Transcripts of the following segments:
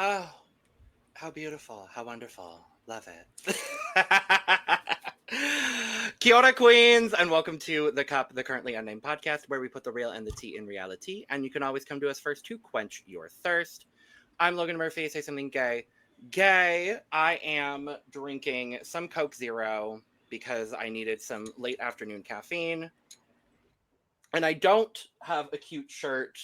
Oh, how beautiful, how wonderful. Love it. Kia ora, queens, and welcome to The Cup, the Currently Unnamed Podcast, where we put the real and the tea in reality, and you can always come to us first to quench your thirst. I'm Logan Murphy. Say something gay. Gay, I am drinking some Coke Zero because I needed some late afternoon caffeine. And I don't have a cute shirt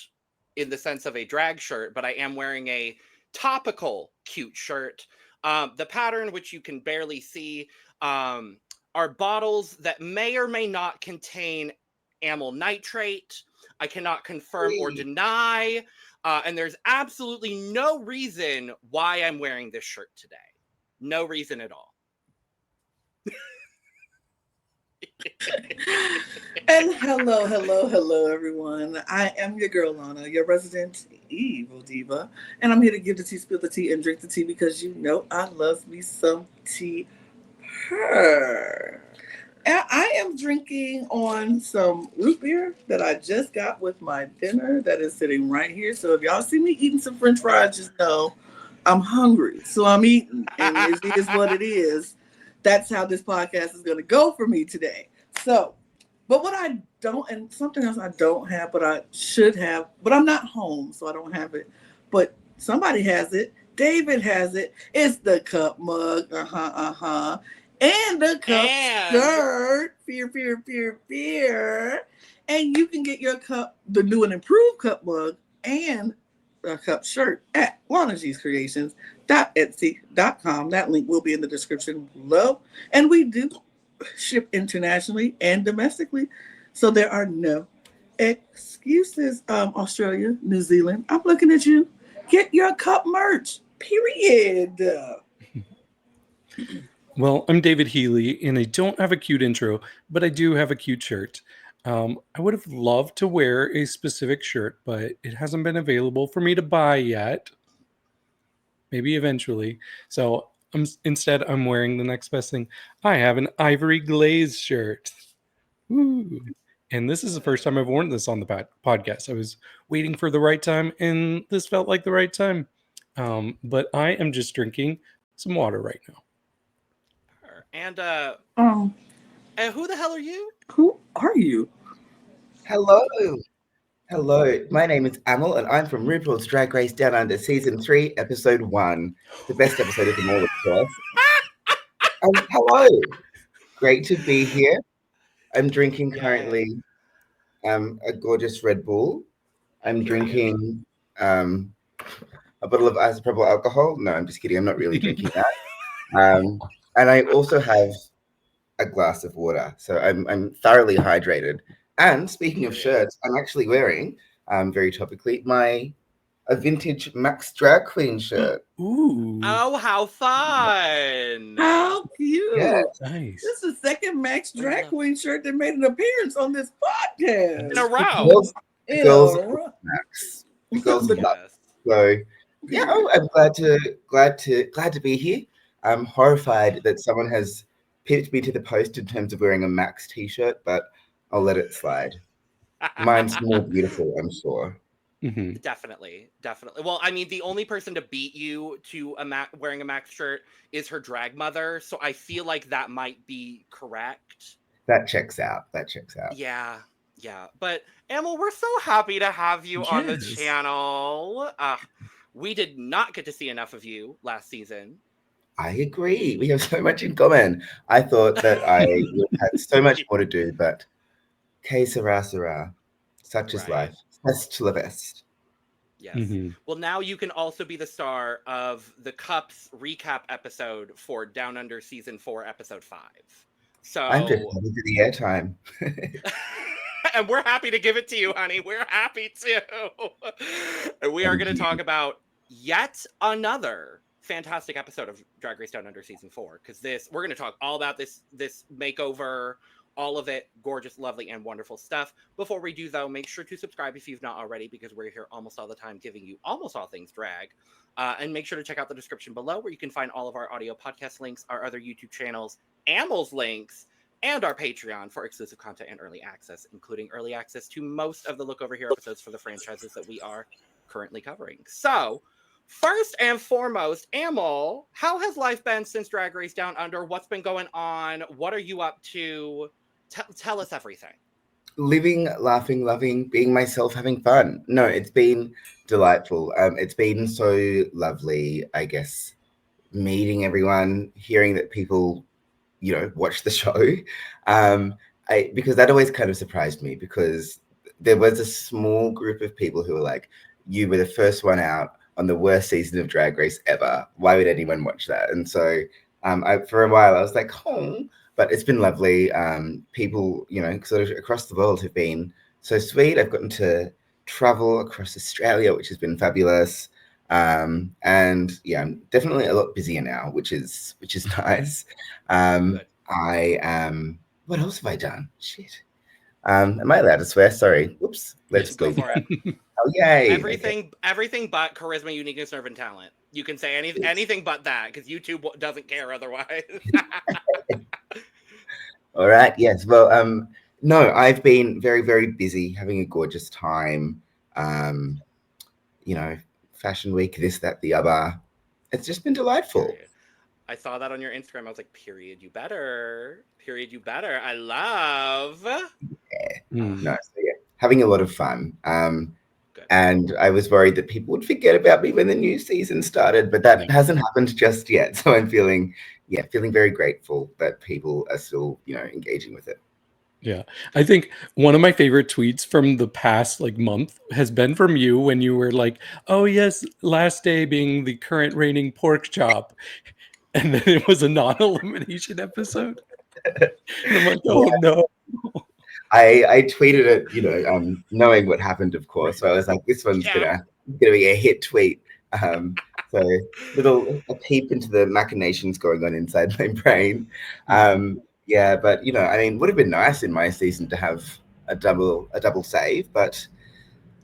in the sense of a drag shirt, but I am wearing a topical cute shirt. The pattern, which you can barely see, are bottles that may or may not contain amyl nitrate. I cannot confirm or deny. And there's absolutely no reason why I'm wearing this shirt today. No reason at all. And hello, everyone. I am your girl, Lana, your resident evil diva. And I'm here to give the tea, spill the tea, and drink the tea because you know I love me some tea. And I am drinking on some root beer that I just got with my dinner that is sitting right here. So if y'all see me eating some French fries, just know I'm hungry. So I'm eating, and it is what it is. That's how this podcast is going to go for me today. So, but what I don't, and something else I don't have, but I should have, but I'm not home, so I don't have it. But somebody has it. David has it. It's the cup mug. And the cup shirt. Fear. And you can get your cup, the new and improved cup mug, and a cup shirt at LanaG'sCreations.etsy.com. That link will be in the description below. And we do ship internationally and domestically, so there are no excuses. Australia, New Zealand, I'm looking at you. Get your cup merch, period. Well, I'm David Healy, and I don't have a cute intro, but I do have a cute shirt. I would have loved to wear a specific shirt, but it hasn't been available for me to buy yet. Maybe eventually. So instead, I'm wearing the next best thing. I have an ivory glaze shirt. Woo. And this is the first time I've worn this on the podcast. I was waiting for the right time, and this felt like the right time. But I am just drinking some water right now. And who the hell are you? Who are you? Hello. My name is Amyl, and I'm from RuPaul's Drag Race Down Under Season 3, Episode 1. The best episode of them all, of course. Hello. Great to be here. I'm drinking currently a gorgeous Red Bull. I'm drinking a bottle of isopropyl alcohol. No, I'm just kidding. I'm not really drinking that. And I also have a glass of water. So I'm thoroughly hydrated. And speaking of shirts, I'm actually wearing, very topically, a vintage Max Drag Queen shirt. Ooh. Oh, how fun. How cute. Yeah. Nice. This is the second Max Drag Queen shirt that made an appearance on this podcast. In a row. Girls Max. The girls Yes. Max. So yeah, I'm glad to be here. I'm horrified that someone has pipped me to the post in terms of wearing a Max t-shirt, but I'll let it slide. Mine's more beautiful, I'm sure. Mm-hmm. Definitely. Well, I mean, the only person to beat you to wearing a Max shirt is her drag mother, so I feel like that might be correct. That checks out. Yeah. But Amyl, we're so happy to have you on the channel. We did not get to see enough of you last season. I agree. We have so much in common. I thought that I had so much more to do, but que sera. Such is life. Best to the best. Yes. Mm-hmm. Well, now you can also be the star of the Cups recap episode for Down Under Season 4, Episode 5. So I'm just happy for the airtime. And we're happy to give it to you, honey. We're happy to. And we are going to talk about yet another fantastic episode of Drag Race Down Under Season 4, because we're going to talk all about this makeover, All of it gorgeous, lovely, and wonderful stuff. Before we do, though, make sure to subscribe if you've not already, because we're here almost all the time giving you almost all things drag. And make sure to check out the description below where you can find all of our audio podcast links, our other YouTube channels, Amyl's links, and our Patreon for exclusive content and early access, including early access to most of the Look Over Here episodes for the franchises that we are currently covering. So, first and foremost, Amyl, how has life been since Drag Race Down Under? What's been going on? What are you up to? Tell us everything. Living, laughing, loving, being myself, having fun. No, it's been delightful. It's been so lovely, I guess, meeting everyone, hearing that people, watch the show. Because that always kind of surprised me, because there was a small group of people who were like, you were the first one out on the worst season of Drag Race ever. Why would anyone watch that? And so for a while I was like, oh, but it's been lovely. People, sort of across the world have been so sweet. I've gotten to travel across Australia, which has been fabulous. And yeah, I'm definitely a lot busier now, which is nice. I am, what else have I done? Shit. Am I allowed to swear? Sorry. Whoops. Let's go for it. Oh, yay. Everything but charisma, uniqueness, nerve, and talent. You can say anything but that, because YouTube doesn't care otherwise. All right. Yes. Well, no, I've been very, very busy, having a gorgeous time. Fashion week, this, that, the other. It's just been delightful. Period. I saw that on your Instagram. I was like, period, you better. Period, you better. I love. Yeah. No, so yeah, having a lot of fun. And I was worried that people would forget about me when the new season started, but that hasn't happened just yet. So I'm feeling very grateful that people are still, engaging with it. Yeah. I think one of my favorite tweets from the past month has been from you when you were like, oh yes, last day being the current reigning pork chop. And then it was a non-elimination episode. And I'm like, oh no. I tweeted it, knowing what happened, of course. So I was like, this one's gonna be a hit tweet. So a peep into the machinations going on inside my brain. Yeah, but would have been nice in my season to have a double save, but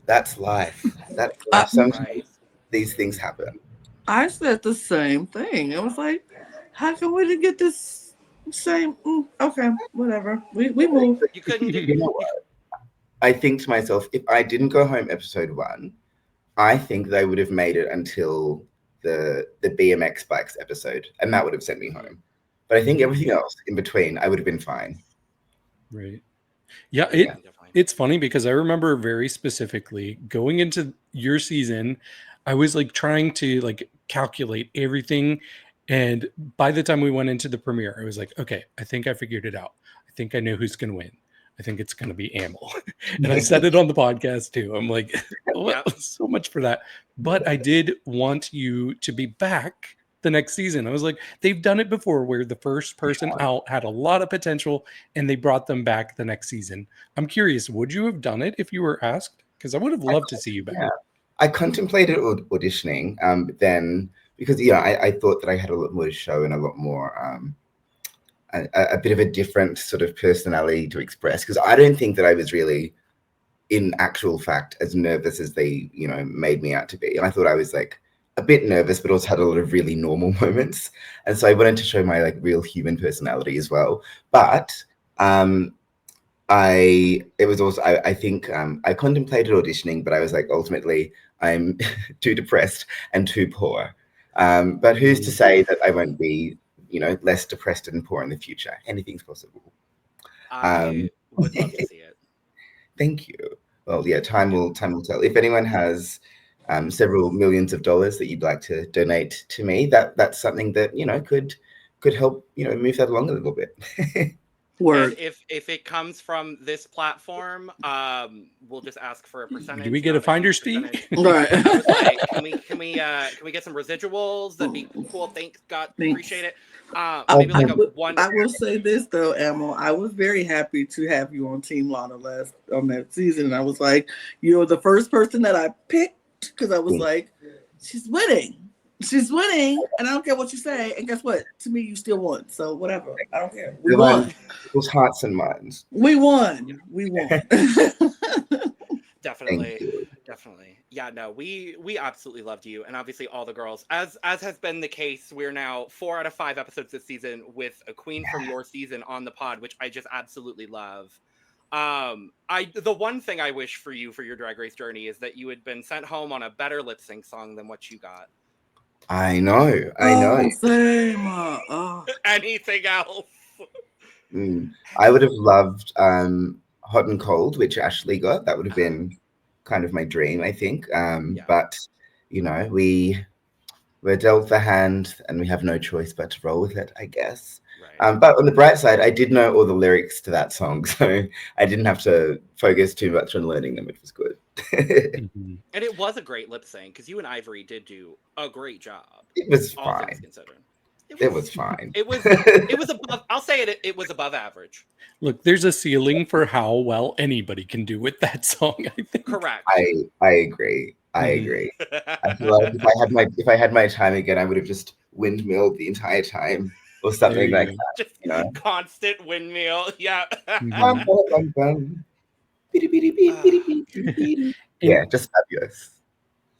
that's life. That's life. Sometimes these things happen. I said the same thing. I was like, how come we didn't get this same? Okay, whatever. We move. You couldn't do. You know what? I think to myself, if I didn't go home episode 1, I think they would have made it until the BMX bikes episode, and that would have sent me home. But I think everything else in between, I would have been fine. Right. Yeah, it's funny because I remember very specifically going into your season, I was trying to calculate everything. And by the time we went into the premiere, I was like, okay, I think I figured it out. I think I know who's going to win. I think it's going to be Amyl. And I said it on the podcast too. I'm like, so much for that. But I did want you to be back the next season. I was like, they've done it before where the first person out had a lot of potential and they brought them back the next season. I'm curious, would you have done it if you were asked? Because I would have loved to see you back. Yeah. I contemplated auditioning then because, I thought that I had a lot more to show and a lot more, a bit of a different sort of personality to express. Because I don't think that I was really, in actual fact, as nervous as they, made me out to be. And I thought I was a bit nervous, but also had a lot of really normal moments. And so I wanted to show my real human personality as well. But I think I contemplated auditioning, but I was ultimately I'm too depressed and too poor. But who's to say that I won't be, less depressed and poor in the future? Anything's possible. I would love to see it. Thank you. Well, yeah, time will tell. If anyone has several millions of dollars that you'd like to donate to me, that's something that could help move that along a little bit. And if it comes from this platform, we'll just ask for a percentage. Do we get a finder's fee? Right. Can we get some residuals? That'd be cool. Thanks, God, appreciate it. I will say this though, Amyl. I was very happy to have you on Team Lana on that season, and I was like, you're the first person that I picked because I was like, she's winning. She's winning, and I don't care what you say. And guess what? To me, you still won. So whatever. I don't care. We The won. one people's hearts and minds. We won. We won. Definitely. Yeah, no, we absolutely loved you, and obviously all the girls. As has been the case, we're now 4 out of 5 episodes this season with a queen from your season on the pod, which I just absolutely love. The one thing I wish for you for your Drag Race journey is that you had been sent home on a better lip sync song than what you got. I know. Same. Anything else? I would have loved Hot and Cold, which Ashley got. That would have been kind of my dream, I think. But you know, we're dealt the hand, and we have no choice but to roll with it, I guess. Right. But on the bright side, I did know all the lyrics to that song, so I didn't have to focus too much on learning them, which was good. Mhm. And it was a great lip sync because you and Ivory did do a great job. It was all things fine. considered. It was fine. It was above. I'll say it was above average. Look, there's a ceiling for how well anybody can do with that song, I think. Correct. I agree. I agree. I feel like if I had my time again, I would have just windmilled the entire time or something like go. that. Just You know? constant windmill. Yeah. Mhm. Bum, bum, bum. Beep, beep, beep, beep, beep, beep, beep. Yeah, just fabulous.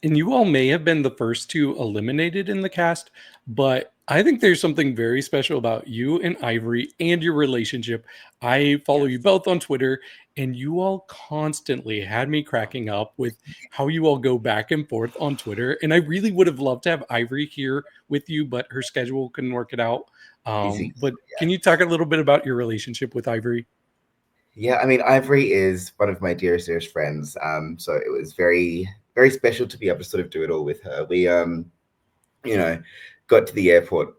And you all may have been the first two eliminated in the cast, but I think there's something very special about you and Ivory and your relationship. I follow you both on Twitter, and you all constantly had me cracking up with how you all go back and forth on Twitter. And I really would have loved to have Ivory here with you, but her schedule couldn't work it out. Easy. But can you talk a little bit about your relationship with Ivory? Yeah, I mean, Ivory is one of my dearest friends. So it was very, very special to be able to sort of do it all with her. We, you know, got to the airport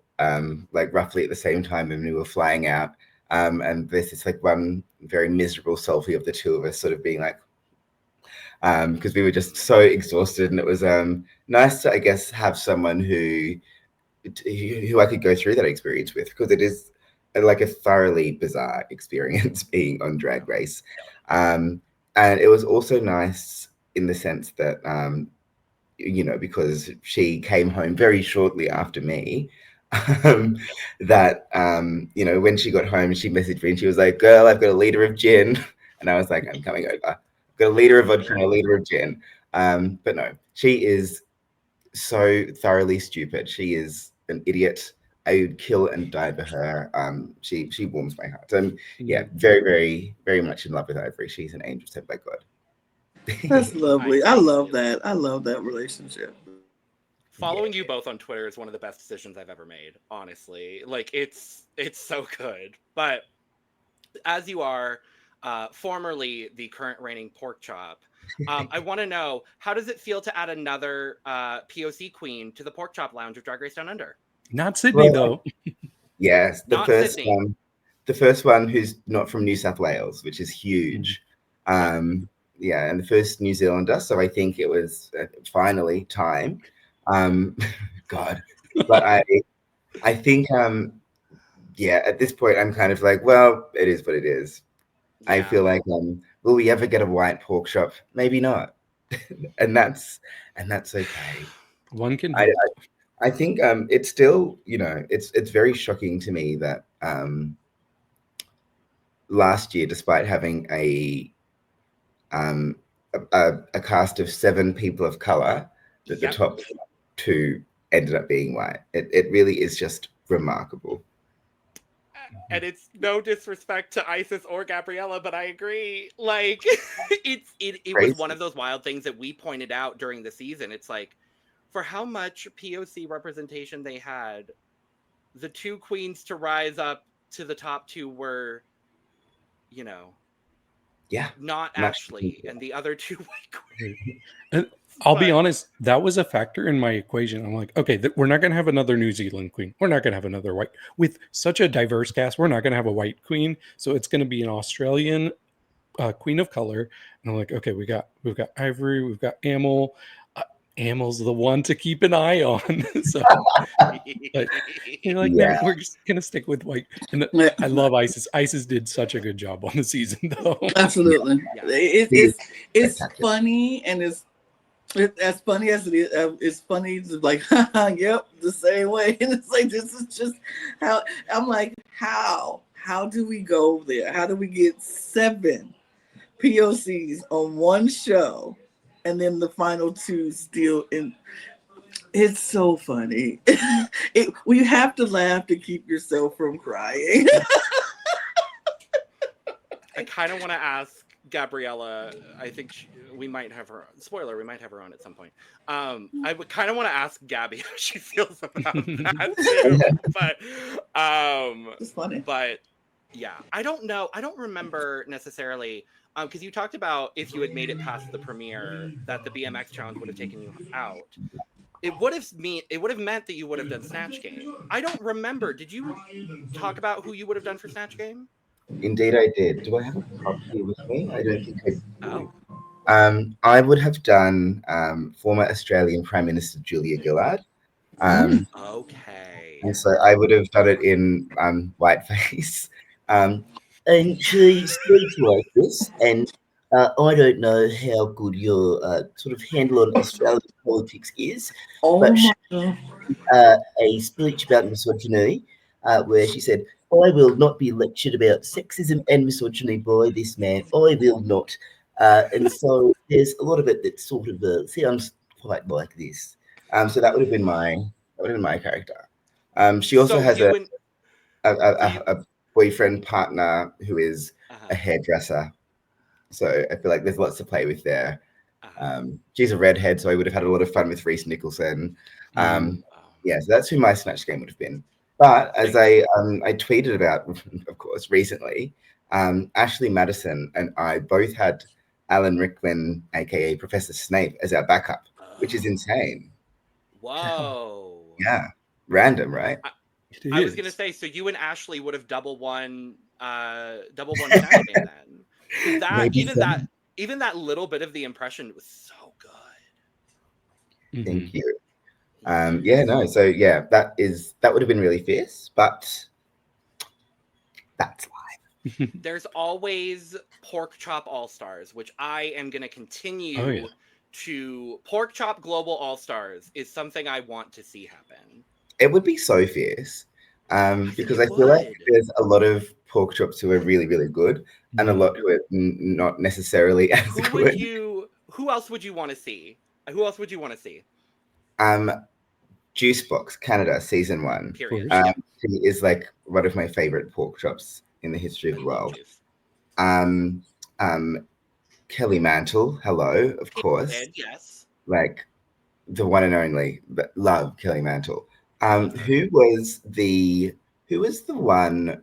like roughly at the same time when we were flying out. And there's this like one very miserable selfie of the two of us sort of being like, because we were just so exhausted, and it was nice to, I guess, have someone who I could go through that experience with, because it is like a thoroughly bizarre experience being on Drag Race. And it was also nice in the sense that, you know, because she came home very shortly after me, that, you know, when she got home, she messaged me and she was like, "Girl, I've got a liter of gin." And I was like, "I'm coming over. I've got a liter of vodka and a liter of gin." But no, she is so thoroughly stupid. She is an idiot. I would kill and die for her. She warms my heart. Yeah, very, very, very much in love with Ivory. She's an angel sent by God. That's lovely. I love that. I love that relationship. Following you both on Twitter is one of the best decisions I've ever made, honestly. Like, it's so good. But as you are formerly the current reigning pork chop, I want to know, how does it feel to add another POC queen to the pork chop lounge of Drag Race Down Under? Not Sydney, though. Yes, Not Sydney. The first one who's not from New South Wales, which is huge. Yeah, and the first New Zealander. So I think it was finally time. God, but I think yeah, at this point I'm kind of like, well, it is what it is. I feel like will we ever get a white pork chop? Maybe not. and that's okay. One can I think it's still, you know, it's very shocking to me that last year, despite having a cast of 7 people of color, that the top 2 ended up being white. It really is just remarkable. And it's no disrespect to Isis or Gabriella, but I agree. Like, it was one of those wild things that we pointed out during the season. It's like, for how much POC representation they had, the 2 queens to rise up to the top 2 were, you know, not Ashley and the other 2 white queens. I'll be honest, that was a factor in my equation. I'm like, okay, we're not going to have another New Zealand queen. We're not going to have another white. With such a diverse cast, we're not going to have a white queen. So it's going to be an Australian queen of color. And I'm like, okay, we've got Ivory, we've got Amyl. Amyl's the one to keep an eye on. So but you're like, no, we're just gonna stick with white. And I love Isis. Isis did such a good job on the season, though. Absolutely. It's funny, and As funny as it is, it's funny. It's like, yep, the same way. And it's like, this is just how I'm like, how do we go there? How do we get 7 POCs on one show, and then the final 2 still in? It's so funny. You have to laugh to keep yourself from crying. I kind of want to ask Gabriella. I think we might have her. Spoiler: we might have her on at some point. I would kind of want to ask Gabby how she feels about that too. But It's funny. But yeah, I don't know. I don't remember necessarily. Because you talked about if you had made it past the premiere, that the BMX challenge would have taken you out. It would have meant that you would have done Snatch Game. I don't remember. Did you talk about who you would have done for Snatch Game? Indeed, I did. Do I have a copy with me? I don't think I do. Oh. I would have done former Australian Prime Minister Julia Gillard. Okay. And so I would have done it in whiteface. And she speaks like this, and I don't know how good your sort of handle on Australian politics is, Oh but my God. A speech about misogyny where she said, I will not be lectured about sexism and misogyny by this man. I will not. And so there's a lot of it that sort of sounds quite like this. So that would have been my character. She also has a boyfriend partner who is a hairdresser. So I feel like there's lots to play with there. She's a redhead, so I would have had a lot of fun with Reese Nicholson. Yeah, so that's who my Snatch Game would have been. But as I tweeted about, of course, recently, Ashley Madison and I both had Alan Rickman, aka Professor Snape, as our backup, which is insane. Whoa. Yeah, random, right? I was gonna say, so you and Ashley would have double won Snatch Game then. Even that little bit of the impression was so good. Thank you. That would have been really fierce, but that's life. There's always Pork Chop All Stars, which I am going to continue to. Pork Chop Global All Stars is something I want to see happen. It would be so fierce, because I feel like there's a lot of pork chops who are really, really good, and a lot who are not necessarily as good. Who else would you want to see? Who else would you want to see? Juicebox Canada season 1. Period. He is like one of my favorite pork chops in the history of the world. Kelly Mantle, hello, of course. Yes. Like the one and only, but love Kelly Mantle. Who was the one?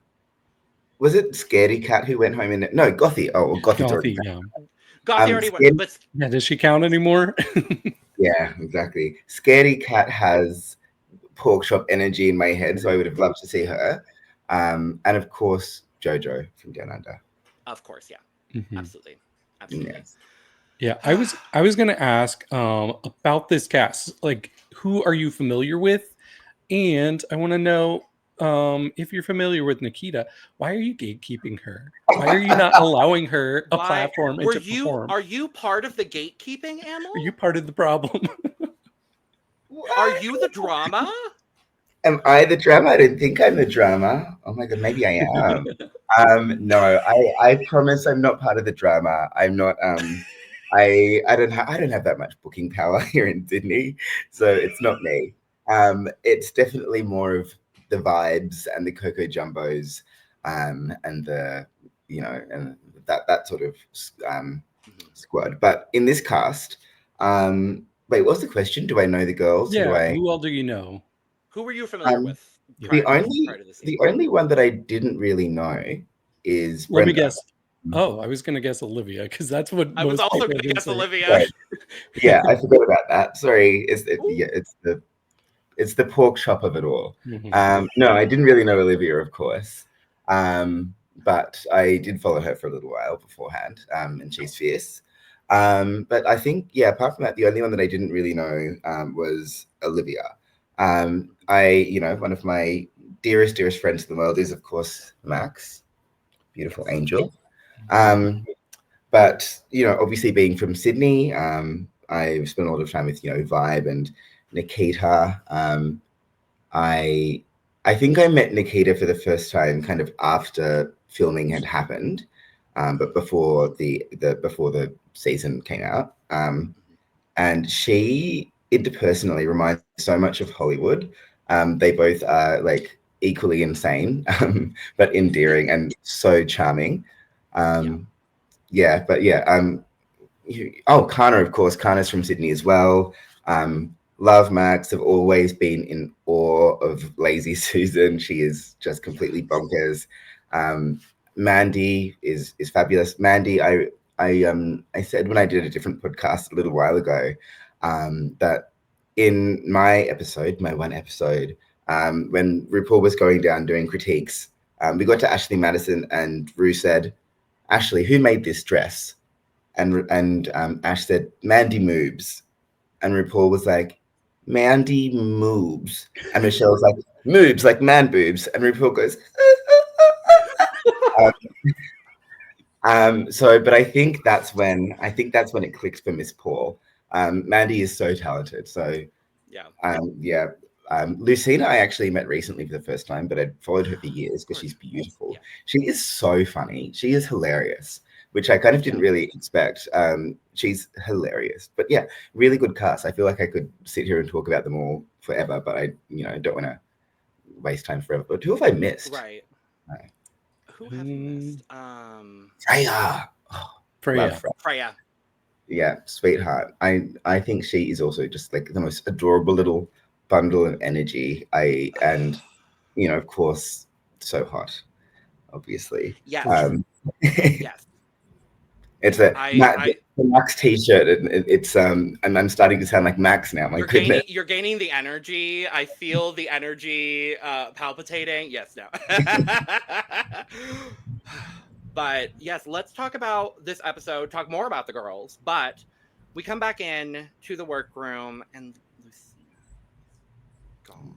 Was it Scaredy Cat who went home in it? No, Gothy. Oh, well, Gothy's already. Gothy already went. But does she count anymore? Yeah, exactly. Scaredy Cat has pork chop energy in my head, so I would have loved to see her. And of course, JoJo from Down Under. Of course, yeah, absolutely. Yeah, I was going to ask about this cast. Like, who are you familiar with? And I want to know if you're familiar with Nikita, why are you gatekeeping her? Why are you not allowing her a platform to perform? Are you part of the gatekeeping, Amyl? Are you part of the problem? Are you the drama? Am I the drama? I don't think I'm the drama. Oh my God, maybe I am. No, I promise I'm not part of the drama. I'm not. I don't have that much booking power here in Sydney, so it's not me. It's definitely more of the vibes and the Coco Jumbos, and the and that sort of squad. But in this cast, wait, what's the question? Do I know the girls? Yeah, who all do you know? Who were you familiar with? The only one that I didn't really know is Brenda. Let me guess. Oh, I was going to guess Olivia because that's what I was also going to guess Olivia. Right. Yeah, I forgot about that. Sorry, it's the pork chop of it all. No, I didn't really know Olivia, of course, but I did follow her for a little while beforehand, and she's fierce. But I think, apart from that, the only one that I didn't really know was Olivia. One of my dearest friends in the world is, of course, Max, beautiful angel. But obviously being from Sydney, I've spent a lot of time with, Vibe and Nikita. I think I met Nikita for the first time kind of after filming had happened, but before the season came out. And she interpersonally reminds me so much of Hollywood. They both are like equally insane, but endearing and so charming. Kana, of course. Kana's from Sydney as well. Love Max. Have always been in awe of Lazy Susan. She is just completely bonkers. Mandy is fabulous. Mandy, I said when I did a different podcast a little while ago that in my one episode, when RuPaul was going down doing critiques, we got to Ashley Madison and Ru said, "Ashley, who made this dress?" And Ash said, "Mandy moves." And RuPaul was like, "Mandy moves." And Michelle was like, "Moves, like man boobs." And RuPaul goes, but I think that's when it clicks for Miss Paul. Mandy is so talented. So Lucina I actually met recently for the first time, but I'd followed her for years because she's beautiful. Yeah. She is so funny. She is hilarious, which I kind of didn't really expect. She's hilarious, but yeah, really good cast. I feel like I could sit here and talk about them all forever, but I don't want to waste time forever. But who have I missed? Right. Who have you missed? Freya. Freya. Freya. Yeah, sweetheart. I think she is also just like the most adorable little bundle of energy. Of course, so hot, obviously. Yes. Yes. It's the Max t-shirt, and it's and I'm starting to sound like Max now. My goodness. You're gaining the energy. I feel the energy palpitating. Yes, no. But yes, let's talk about this episode, talk more about the girls. But we come back in to the workroom and Lucina's gone.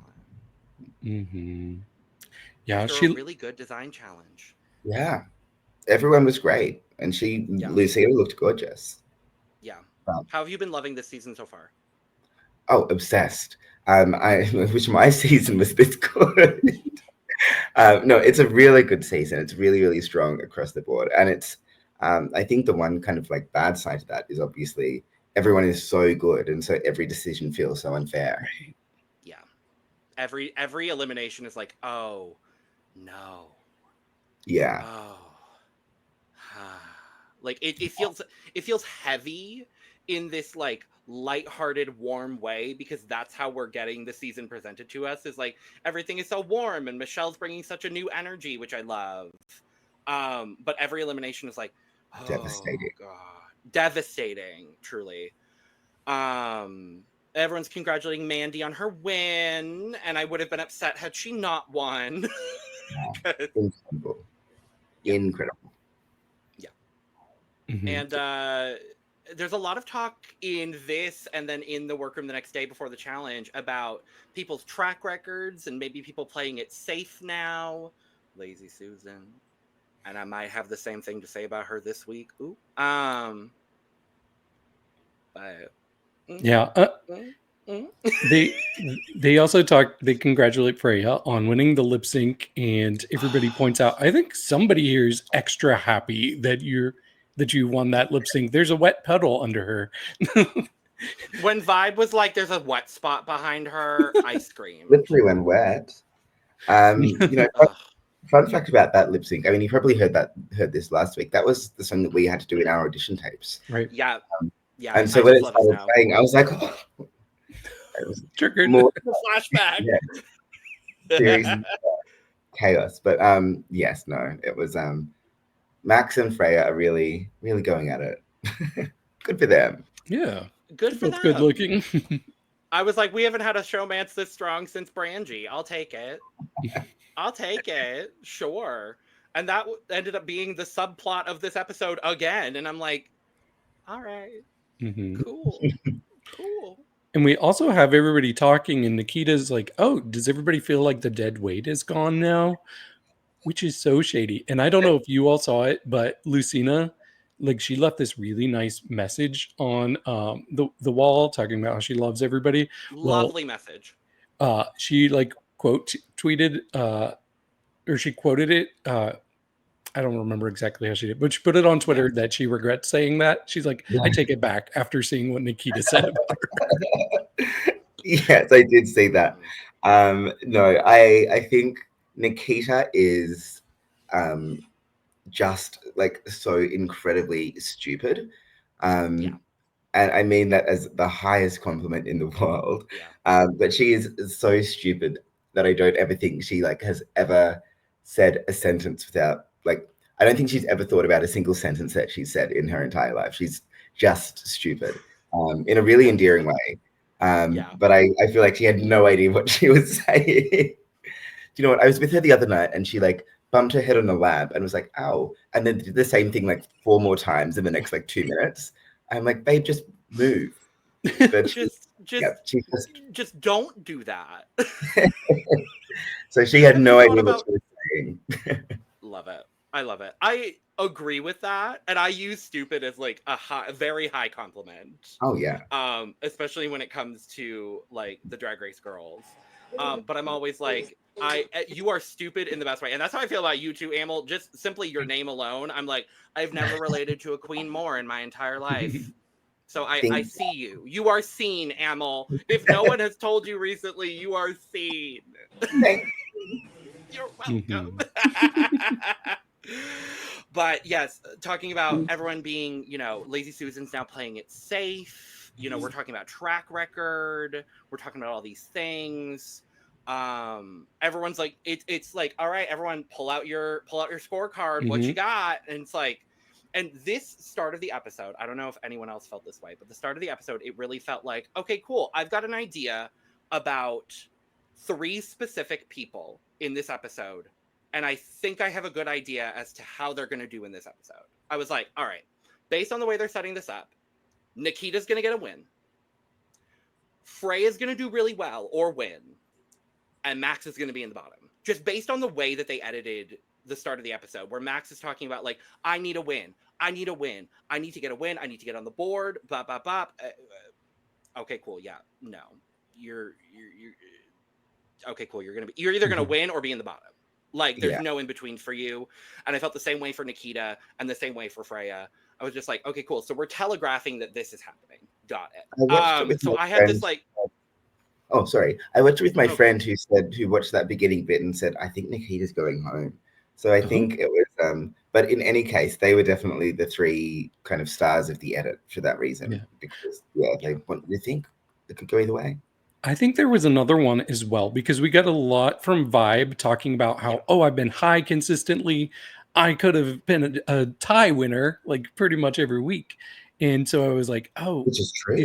Mm-hmm. Yeah, After a really good design challenge. Yeah. Everyone was great. And Lucina looked gorgeous. Yeah. How have you been loving this season so far? Oh, obsessed. I wish my season was this good. No, it's a really good season. It's really, really strong across the board. And it's, I think the one kind of like bad side to that is obviously everyone is so good. And so every decision feels so unfair. Yeah. Every elimination is like, oh, no. Yeah. Oh. Like it feels heavy in this like lighthearted, warm way, because that's how we're getting the season presented to us, is like everything is so warm and Michelle's bringing such a new energy, which I love. But every elimination is like, oh, devastating. God. Devastating, truly. Everyone's congratulating Mandy on her win, and I would have been upset had she not won. Incredible. Incredible. Mm-hmm. And there's a lot of talk in this and then in the workroom the next day before the challenge about people's track records and maybe people playing it safe now. Lazy Susan. And I might have the same thing to say about her this week. Ooh. They also they congratulate Freya on winning the lip sync, and everybody points out, I think somebody here is extra happy that you won that lip sync. There's a wet puddle under her. When Vibe was like, there's a wet spot behind her, I screamed. Literally when wet. Fun fact about that lip sync. I mean, you probably heard this last week. That was the song that we had to do in our audition tapes. Right. Yeah. Yeah. And so when it started playing, I was like, oh. It was triggered. More flashback. Yeah. Series chaos. But yes, no, it was Max and Freya are really, really going at it. Good for them. Yeah. Good for them. Good looking. I was like, we haven't had a showmance this strong since Brangie. I'll take it. I'll take it. Sure. And that ended up being the subplot of this episode again. And I'm like, all right. Mm-hmm. Cool. Cool. And we also have everybody talking, and Nikita's like, oh, does everybody feel like the dead weight is gone now? Which is so shady. And I don't know if you all saw it, but Lucina like she left this really nice message on the wall talking about how she loves everybody. Lovely message. She like tweeted or she quoted it. I don't remember exactly how she did, but she put it on Twitter that she regrets saying that. She's like, I take it back after seeing what Nikita said about her. Yes, I did say that. No, I think Nikita is just like so incredibly stupid. And I mean that as the highest compliment in the world. But she is so stupid that I don't ever think she like has ever said a sentence without like, I don't think she's ever thought about a single sentence that she said in her entire life. She's just stupid in a really endearing way. But I feel like she had no idea what she was saying. Do you know what? I was with her the other night and she like bumped her head on the lab and was like, ow. And then did the same thing like 4 more times in the next like 2 minutes. I'm like, babe, just move. But just don't do that. So she had no idea what she was saying. Love it. I love it. I agree with that, and I use stupid as like a very high compliment. Oh yeah. Especially when it comes to like the Drag Race girls. But I'm always like, you are stupid in the best way, and that's how I feel about you too, Amyl. Just simply your name alone, I'm like, I've never related to a queen more in my entire life. So I see you. You are seen, Amyl. If no one has told you recently, you are seen. You're welcome. But yes, talking about everyone being, you know, Lazy Susan's now playing it safe. You know, we're talking about track record. We're talking about all these things. Everyone's like, it's like, all right, everyone, pull out your scorecard. What you got? And it's like, and this start of the episode, I don't know if anyone else felt this way, but the start of the episode, it really felt like, okay, cool. I've got an idea about 3 specific people in this episode. And I think I have a good idea as to how they're going to do in this episode. I was like, all right, based on the way they're setting this up, Nikita's going to get a win. Freya's going to do really well or win. And Max is going to be in the bottom. Just based on the way that they edited the start of the episode, where Max is talking about like, I need a win. I need a win. I need to get a win. I need to get on the board. Blah, blah, blah. Okay, cool. Yeah. No. You're okay, cool. You're either going to win or be in the bottom. Like, there's no in between for you. And I felt the same way for Nikita and the same way for Freya. I was just like, okay, cool. So we're telegraphing that this is happening. Got it. So I had this like... Oh, sorry. I watched it with my friend who watched that beginning bit and said, I think Nikita's going home. So I think it was, but in any case, they were definitely the 3 kind of stars of the edit for that reason. Because, they wanted to think it could go either way. I think there was another one as well, because we got a lot from Vibe talking about how, I've been high consistently. I could have been a tie winner, like pretty much every week. And so I was like, which is true.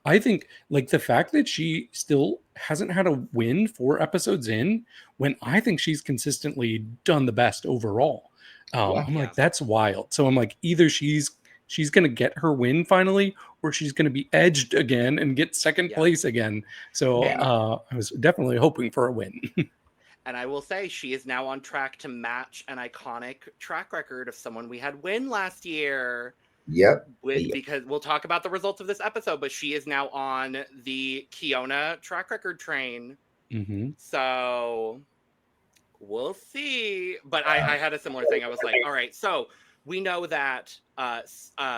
I think like the fact that she still hasn't had a win 4 episodes in, when I think she's consistently done the best overall. I'm like, that's wild. So I'm like, either she's going to get her win finally, or she's going to be edged again and get second place again. So I was definitely hoping for a win. And I will say she is now on track to match an iconic track record of someone we had win last year. Because we'll talk about the results of this episode, but she is now on the Kiona track record train. So we'll see. But I had a similar thing. I was like, all right, so we know that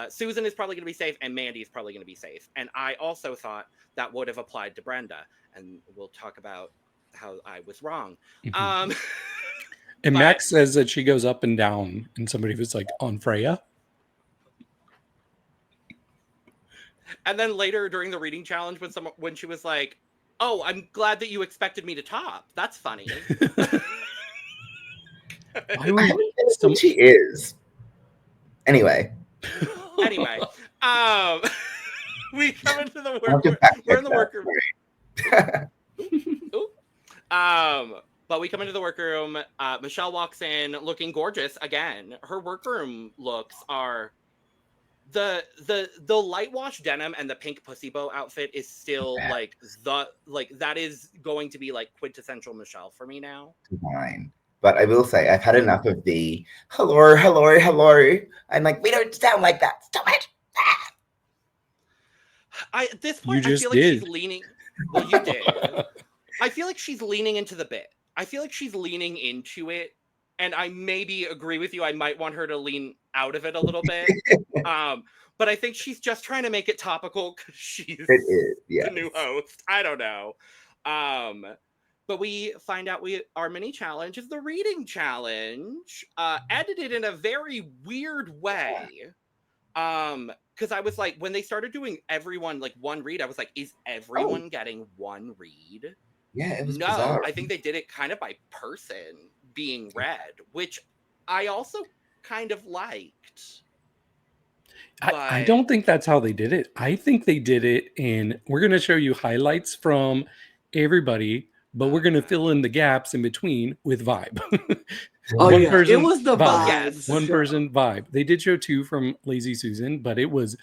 Susan is probably going to be safe and Mandy is probably going to be safe. And I also thought that would have applied to Brenda. And we'll talk about how I was wrong. And Max says that she goes up and down, and somebody was like, on Freya. And then later during the reading challenge, when she was like, oh, I'm glad that you expected me to top. That's funny. She is. Anyway, we come into the workroom. We're in the workroom. But we come into the workroom. Michelle walks in looking gorgeous again. Her workroom looks are the light wash denim and the pink pussy bow outfit is still like that is going to be like quintessential Michelle for me now. Divine. But I will say I've had enough of the hello, hello, hello. I'm like, we don't sound like that. Stop it. At this You point, I just feel like she's did. leaning. Well, you did. I feel like she's leaning into the bit. I feel like she's leaning into it, and I maybe agree with you. I might want her to lean out of it a little bit. But I think she's just trying to make it topical because she's It is, yeah. the new host. I don't know. But we find out our mini challenge is the reading challenge, edited in a very weird way. Because I was like, when they started doing everyone like one read, I was like, is everyone getting one read? Yeah, it was No, bizarre. I think they did it kind of by person being read, which I also kind of liked. I don't think that's how they did it. I think they did it in, we're going to show you highlights from everybody, but we're going to fill in the gaps in between with vibe. It person was the vibe. Yes. vibe. One person vibe. They did show 2 from Lazy Susan, but it was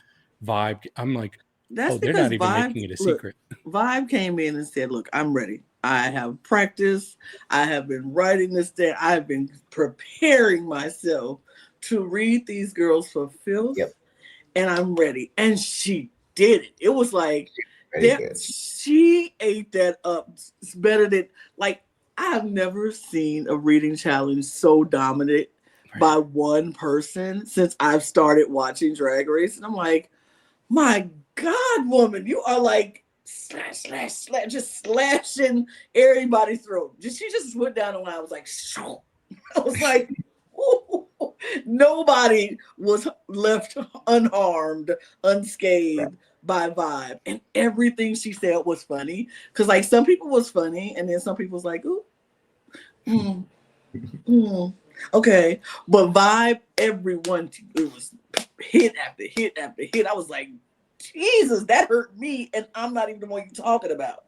vibe. I'm like, That's they're because not even Vibe, making it a look, secret. Vibe came in and said, look, I'm ready. I have practiced. I have been writing this down. I have been preparing myself to read these girls for filth. Yep. And I'm ready. And she did it. It was like, she ate that up. It's better than, like, I have never seen a reading challenge so dominant by one person since I've started watching Drag Race. And I'm like, my God, woman, you are like slash, just slashing everybody's throat. She just went down the line. I was like, shoo. I was like, ooh. Nobody was left unharmed, unscathed by vibe. And everything she said was funny. Because like some people was funny, and then some people was like, ooh, okay. But vibe, everyone, it was hit after hit after hit. I was like, Jesus, that hurt me, and I'm not even the one you're talking about.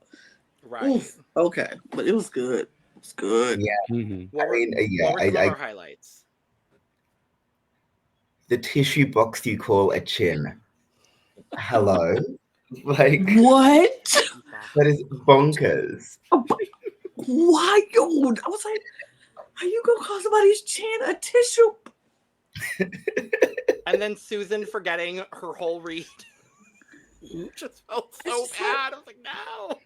Right. Oof. Okay. But it was good. It was good. Yeah. Mm-hmm. What were some of our highlights? The tissue box you call a chin. Hello? Like, What? that is bonkers. Wild. I was like, are you gonna call somebody's chin a tissue? And then Susan forgetting her whole read. Just felt so bad. I was like, no.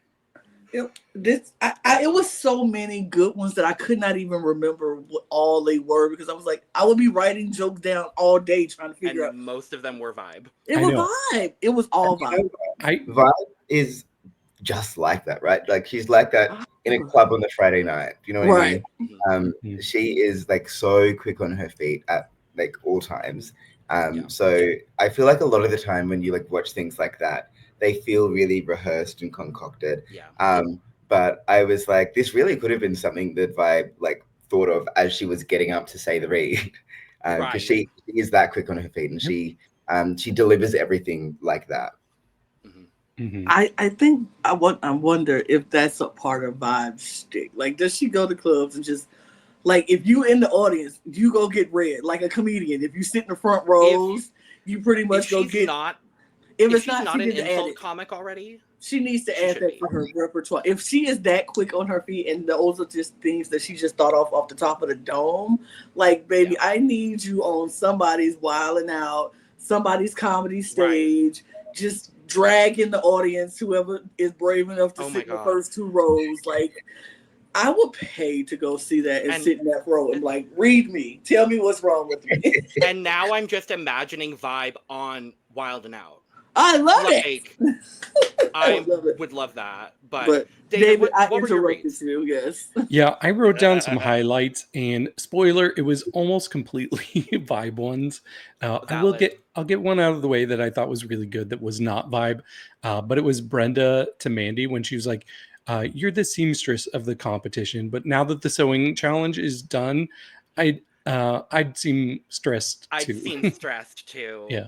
It was so many good ones that I could not even remember what all they were, because I was like, I would be writing jokes down all day trying to figure out. Most of them were vibe. It was vibe. It was all vibe. Vibe is just like that, right? Like she's like that in a club on a Friday night. You know what I mean? She is like so quick on her feet at like all times. So I feel like a lot of the time when you like watch things like that, they feel really rehearsed and concocted. But I was like, this really could have been something that Vibe like thought of as she was getting up to say the read, because she is that quick on her feet, and she delivers everything like that. I think I wonder if that's a part of Vibe's shtick. Like, does she go to clubs and just like, if you in the audience, you go get read like a comedian. If you sit in the front rows, you pretty much go get. If it's not an insult comic already, she needs to add that for her repertoire. If she is that quick on her feet, and those are just things that she just thought off the top of the dome, like, baby, I need you on somebody's Wildin' Out, somebody's comedy stage, just dragging the audience, whoever is brave enough to sit in the first 2 rows. Like, I would pay to go see that and sit in that row and like, read me, tell me what's wrong with me. And now I'm just imagining Vibe on Wildin' Out. I love it. I would love that. But David, I interrupted you. Yes. Yeah, I wrote down some highlights, and spoiler, it was almost completely Vibe ones. I'll get one out of the way that I thought was really good that was not Vibe, but it was Brenda to Mandy when she was like, "You're the seamstress of the competition, but now that the sewing challenge is done, I'd seem stressed too." I'd seem stressed too. Yeah.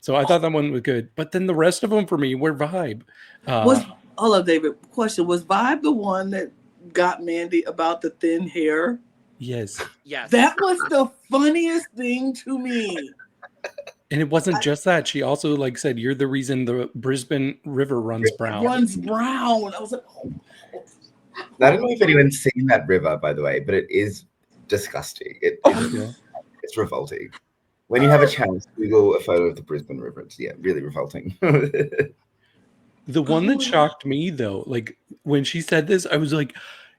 So I thought that one was good, but then the rest of them for me were Vibe. Hold up, David. Question: was Vibe the one that got Mandy about the thin hair? Yes. That was the funniest thing to me. And it wasn't just that. She also like said, "You're the reason the Brisbane River runs brown." I was like, oh. I don't know if anyone's seen that river, by the way, but it is disgusting. It's revolting. When you have a chance, Google a photo of the Brisbane River. It's really revolting. The one that shocked me, though, like when she said this, I was like,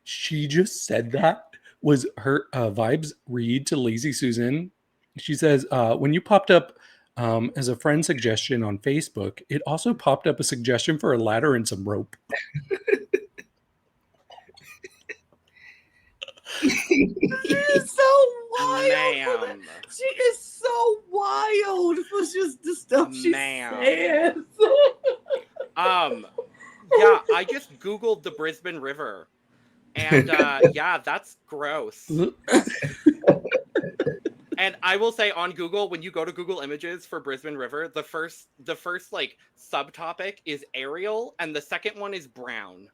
she just said that, was her Vibes read to Lazy Susan. She says, when you popped up as a friend suggestion on Facebook, it also popped up a suggestion for a ladder and some rope. She is so wild. Ma'am. She is so wild for just the stuff she says. Yeah, I just Googled the Brisbane River. And yeah, that's gross. And I will say on Google, when you go to Google Images for Brisbane River, the first like subtopic is Ariel, and the second one is brown.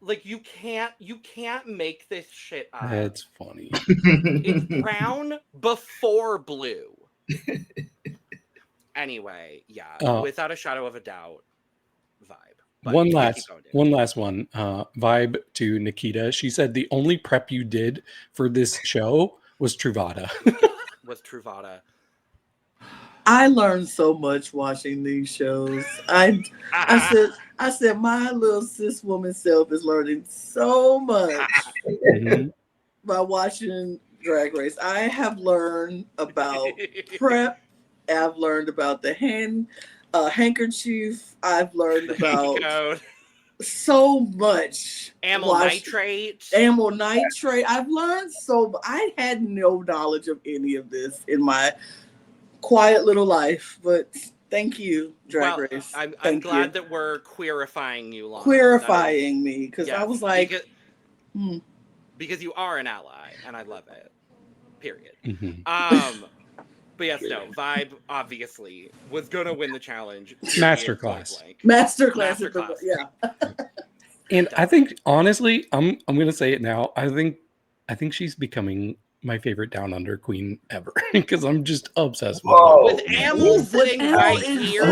Like you can't make this shit up. That's funny. It's brown before blue. Anyway, yeah, without a shadow of a doubt, Vibe. But one last one. Vibe to Nikita. She said the only prep you did for this show was Truvada. I learned so much watching these shows. I said my little cis woman self is learning so much by watching Drag Race. I have learned about prep. I've learned about the handkerchief. I've learned about so much. Amyl nitrate. I've learned I had no knowledge of any of this in my quiet little life, but thank you, Drag Race. I'm glad that we're queerifying you, Lana. Queerifying me, because I was like... Because you are an ally, and I love it. Period. But yes, no, Vibe obviously was gonna win the challenge. Masterclass. Yeah. And I think honestly, I'm gonna say it now. I think she's becoming my favorite Down Under queen ever because I'm just obsessed with her. With Amyl sitting right here.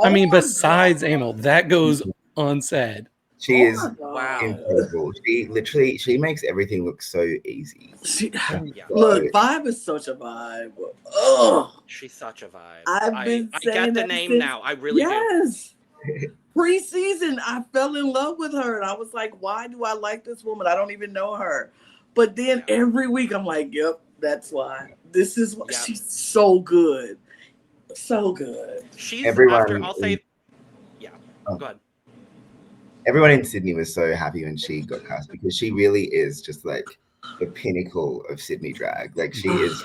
I mean, besides Amyl, that goes unsaid. She is incredible. She makes everything look so easy. Look, Vibe is such a vibe. Oh, she's such a vibe. I get the name now. I really do. Pre-season, I fell in love with her, and I was like, "Why do I like this woman? I don't even know her." But then every week, I'm like, "Yep, that's why. This is why she's so good, so good." She's everyone. I'll say, go ahead. Everyone in Sydney was so happy when she got cast because she really is just like the pinnacle of Sydney drag. Like she is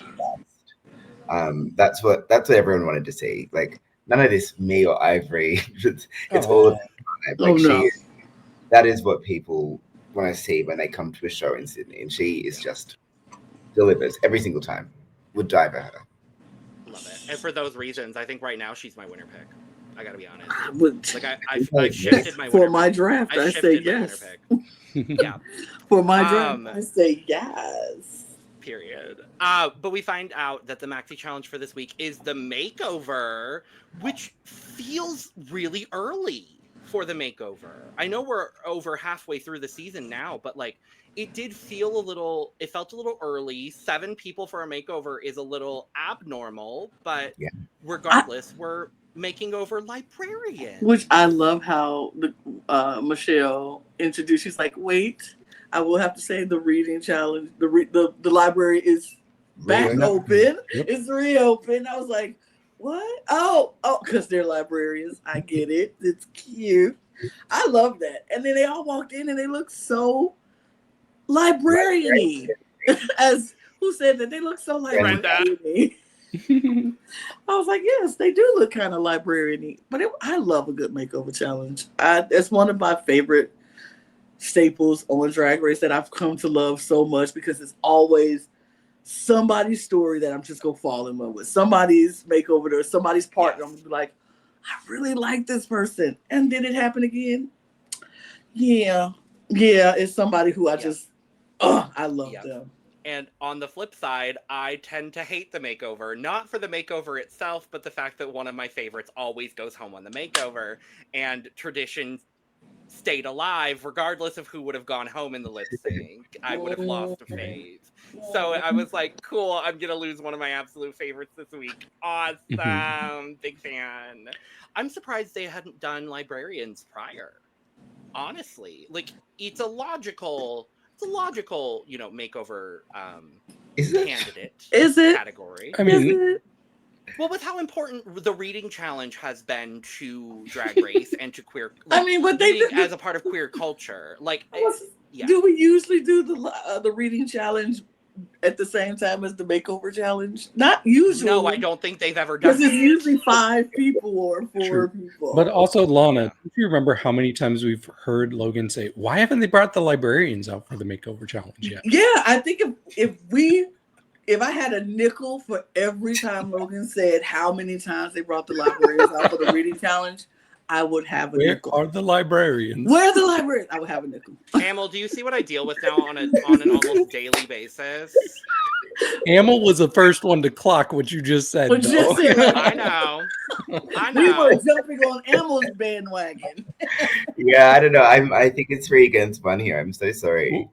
fast. That's what everyone wanted to see. Like none of this me or Ivory. It's all of like that is what people want to see when they come to a show in Sydney, and she is just delivers every single time. Would die for her. Love it. And for those reasons, I think right now she's my winner pick. I gotta be honest. Like I've shifted my for my draft. I say yes. Yeah. For my draft, I say yes. Period. But we find out that the maxi challenge for this week is the makeover, which feels really early for the makeover. I know we're over halfway through the season now, but like it felt a little early. 7 people for a makeover is a little abnormal, but regardless, we're making over librarian. Which I love how Michelle introduced. She's like, wait, I will have to say the reading challenge, the library is back open. Yep. It's reopened. I was like, what? Oh, because they're librarians. I get it. It's cute. I love that. And then they all walked in and they look so librarian-y. As who said that? They look so librarian-y. I was like, yes, they do look kind of librarian-y. But I love a good makeover challenge. It's one of my favorite staples on Drag Race that I've come to love so much because it's always somebody's story that I'm just gonna fall in love with. Somebody's makeover or somebody's partner. I'm gonna be like, I really like this person. And did it happen again? Yeah, it's somebody who I just I love them. And on the flip side, I tend to hate the makeover, not for the makeover itself, but the fact that one of my favorites always goes home on the makeover, and tradition stayed alive regardless of who would have gone home in the lip sync. I would have lost a fave. So I was like, cool, I'm gonna lose one of my absolute favorites this week. Awesome. Big fan. I'm surprised they hadn't done librarians prior. Honestly. Like, it's a logical, makeover Is it? candidate Is it? category. I mean, Well, with how important the reading challenge has been to Drag Race and to queer, I mean, but they reading do, as a part of queer culture, like, yeah. do we usually do the reading challenge at the same time as the makeover challenge? Not usually. No, I don't think they've ever done. Because it's usually 5 people or 4 True. people. but also, Lana, Yeah. do you remember how many times we've heard Logan say, "Why haven't they brought the librarians out for the makeover challenge yet?" Yeah, I think if I had a nickel for every time Logan said how many times they brought the librarians out for the reading challenge, I would have a Where nickel. are the librarians? Where are the librarians? I would have a nickel. Amyl, do you see what I deal with now on an almost daily basis? Amyl was the first one to clock what you just said. What you though. just said. I know. We were jumping on Amy's bandwagon. Yeah, I don't know. I think it's three against one here. I'm so sorry.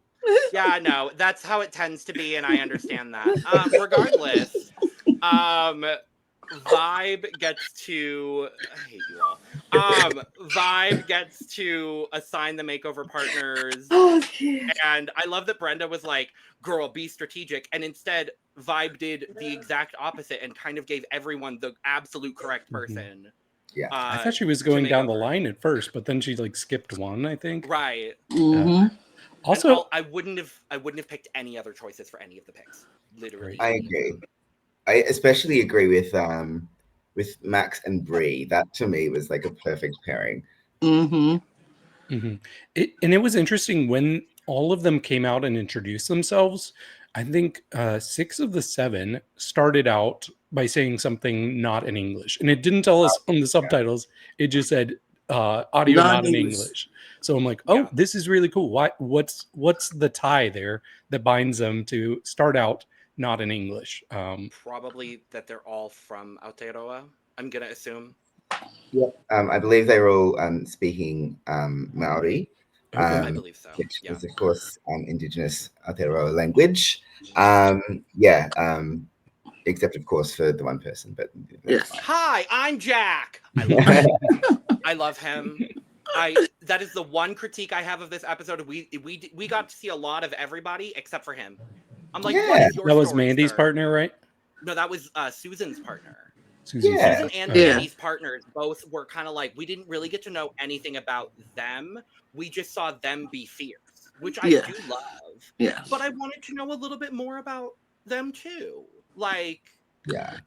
Yeah, no, that's how it tends to be, and I understand that. Regardless, Vibe gets to. I hate you all. Vibe gets to assign the makeover partners, Oh, yeah. and I love that Brenda was like, "Girl, be strategic," and instead, Vibe did the exact opposite and kind of gave everyone the absolute correct person. Yeah. I thought she was going make down the over. line at first, but then she like skipped one, I think. Right. Mhm. Also, I wouldn't have picked any other choices for any of the picks. Literally. I agree. I especially agree with Max and Brie. That to me was like a perfect pairing. Mhm. and it was interesting when all of them came out and introduced themselves. I think 6 of the 7 started out by saying something not in English, and it didn't tell us on the subtitles. It just said audio not in Non-English. English. So I'm like, oh, Yeah. this is really cool. What's the tie there that binds them to start out not in English? Probably that they're all from Aotearoa, I'm gonna assume. I believe they were all speaking Maori, I believe so. which Yeah. is of course Indigenous Aotearoa language. Except of course for the one person, but Yes. Hi, I'm Jack. I love him. That is the one critique I have of this episode. We got to see a lot of everybody except for him. I'm like, what Yeah. is your That was story, Mandy's sir? partner, right? No, that was Susan's partner. Susan. Yeah. Susan and Yeah. Mandy's partners both were kind of like, we didn't really get to know anything about them. We just saw them be fierce, which I Yeah. do love. Yeah. But I wanted to know a little bit more about them too. Like, Yeah.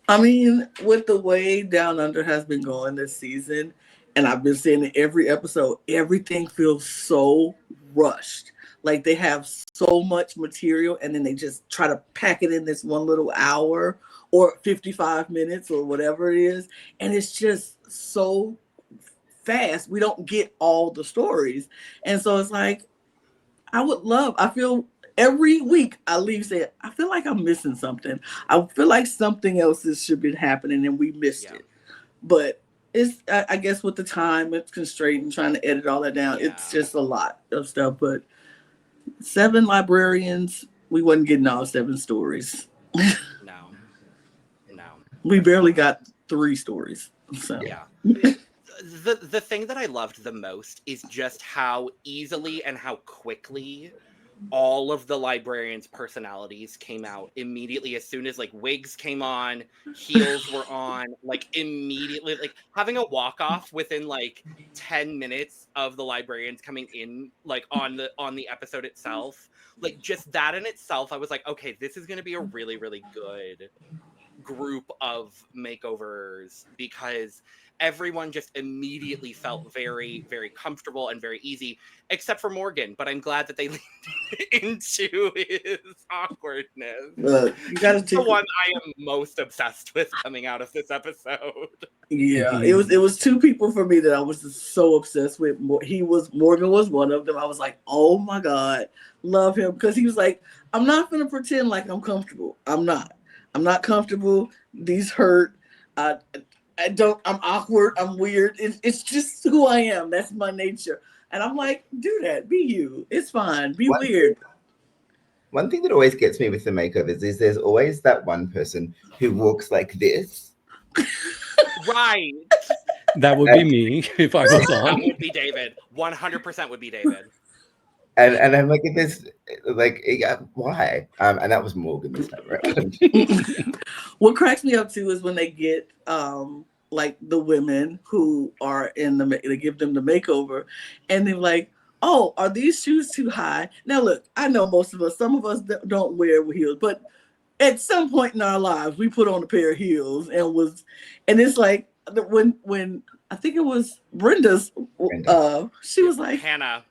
I mean, with the way Down Under has been going this season, and I've been saying in every episode, everything feels so rushed. Like they have so much material and then they just try to pack it in this one little hour or 55 minutes or whatever it is. And it's just so fast. We don't get all the stories. And so it's like, I feel every week I leave saying, I feel like I'm missing something. I feel like something else should be happening and we missed it. But it's, I guess with the time, it's constrained and trying to edit all that down. It's just a lot of stuff. But 7 librarians, we wasn't getting all 7 stories. no. We barely got 3 stories. So Yeah. The thing that I loved the most is just how easily and how quickly all of the librarians' personalities came out immediately as soon as like wigs came on, heels were on, like immediately, like having a walk-off within like 10 minutes of the librarians coming in, like on the episode itself. Like just that in itself, I was like, okay, this is gonna be a really, really good group of makeovers because everyone just immediately felt very, very comfortable and very easy, except for Morgan. But I'm glad that they into his awkwardness. Look, you gotta The one I am most obsessed with coming out of this episode. Yeah, it was two people for me that I was just so obsessed with. Morgan was one of them. I was like, oh my God, love him, because he was like, I'm not gonna pretend like I'm comfortable. I'm not comfortable. These hurt. I'm awkward. I'm weird. It's just who I am. That's my nature. And I'm like, do that. Be you. It's fine. Be weird. One thing that always gets me with the makeovers is there's always that one person who walks like this. Right. That would be me if I was That on. would be David. 100% would be David. And I'm like, this, like, why? And that was Morgan this time around. What cracks me up too is when they get like the women who are they give them the makeover, and they're like, oh, are these shoes too high? Now look, I know most of us, some of us don't wear heels, but at some point in our lives, we put on a pair of heels and it's like when I think it was Brenda. She was like, Hannah,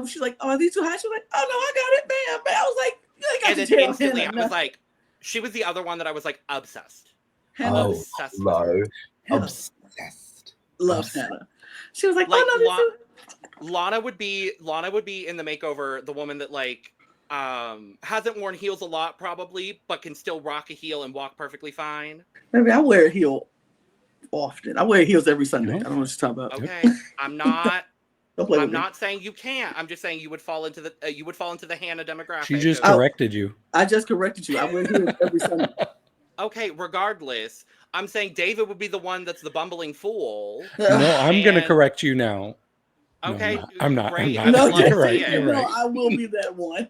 she's like, oh, are these too high? She was like, oh no, I got it, bam. I was like, you ain't got and to then tell instantly Hannah. I was like, she was the other one that I was like obsessed. Hannah, Obsessed with. Low. Hannah. Obsessed. Loves Hannah. She was like, Like, oh no, Lana would be in the makeover, the woman that like hasn't worn heels a lot probably, but can still rock a heel and walk perfectly fine. maybe I wear a heel often. I wear heels every Sunday. I don't know what you're talking about. Okay, I'm not. Don't play with I'm me. not saying you can't. I'm just saying you would fall into the Hannah demographic. She just corrected you. I just corrected you. I wear heels every Sunday. Okay, regardless, I'm saying David would be the one that's the bumbling fool. No, I'm going to And- correct you now. No, Okay, I'm not. great. I'm No, not. You're right. You're no, right. I will be that one.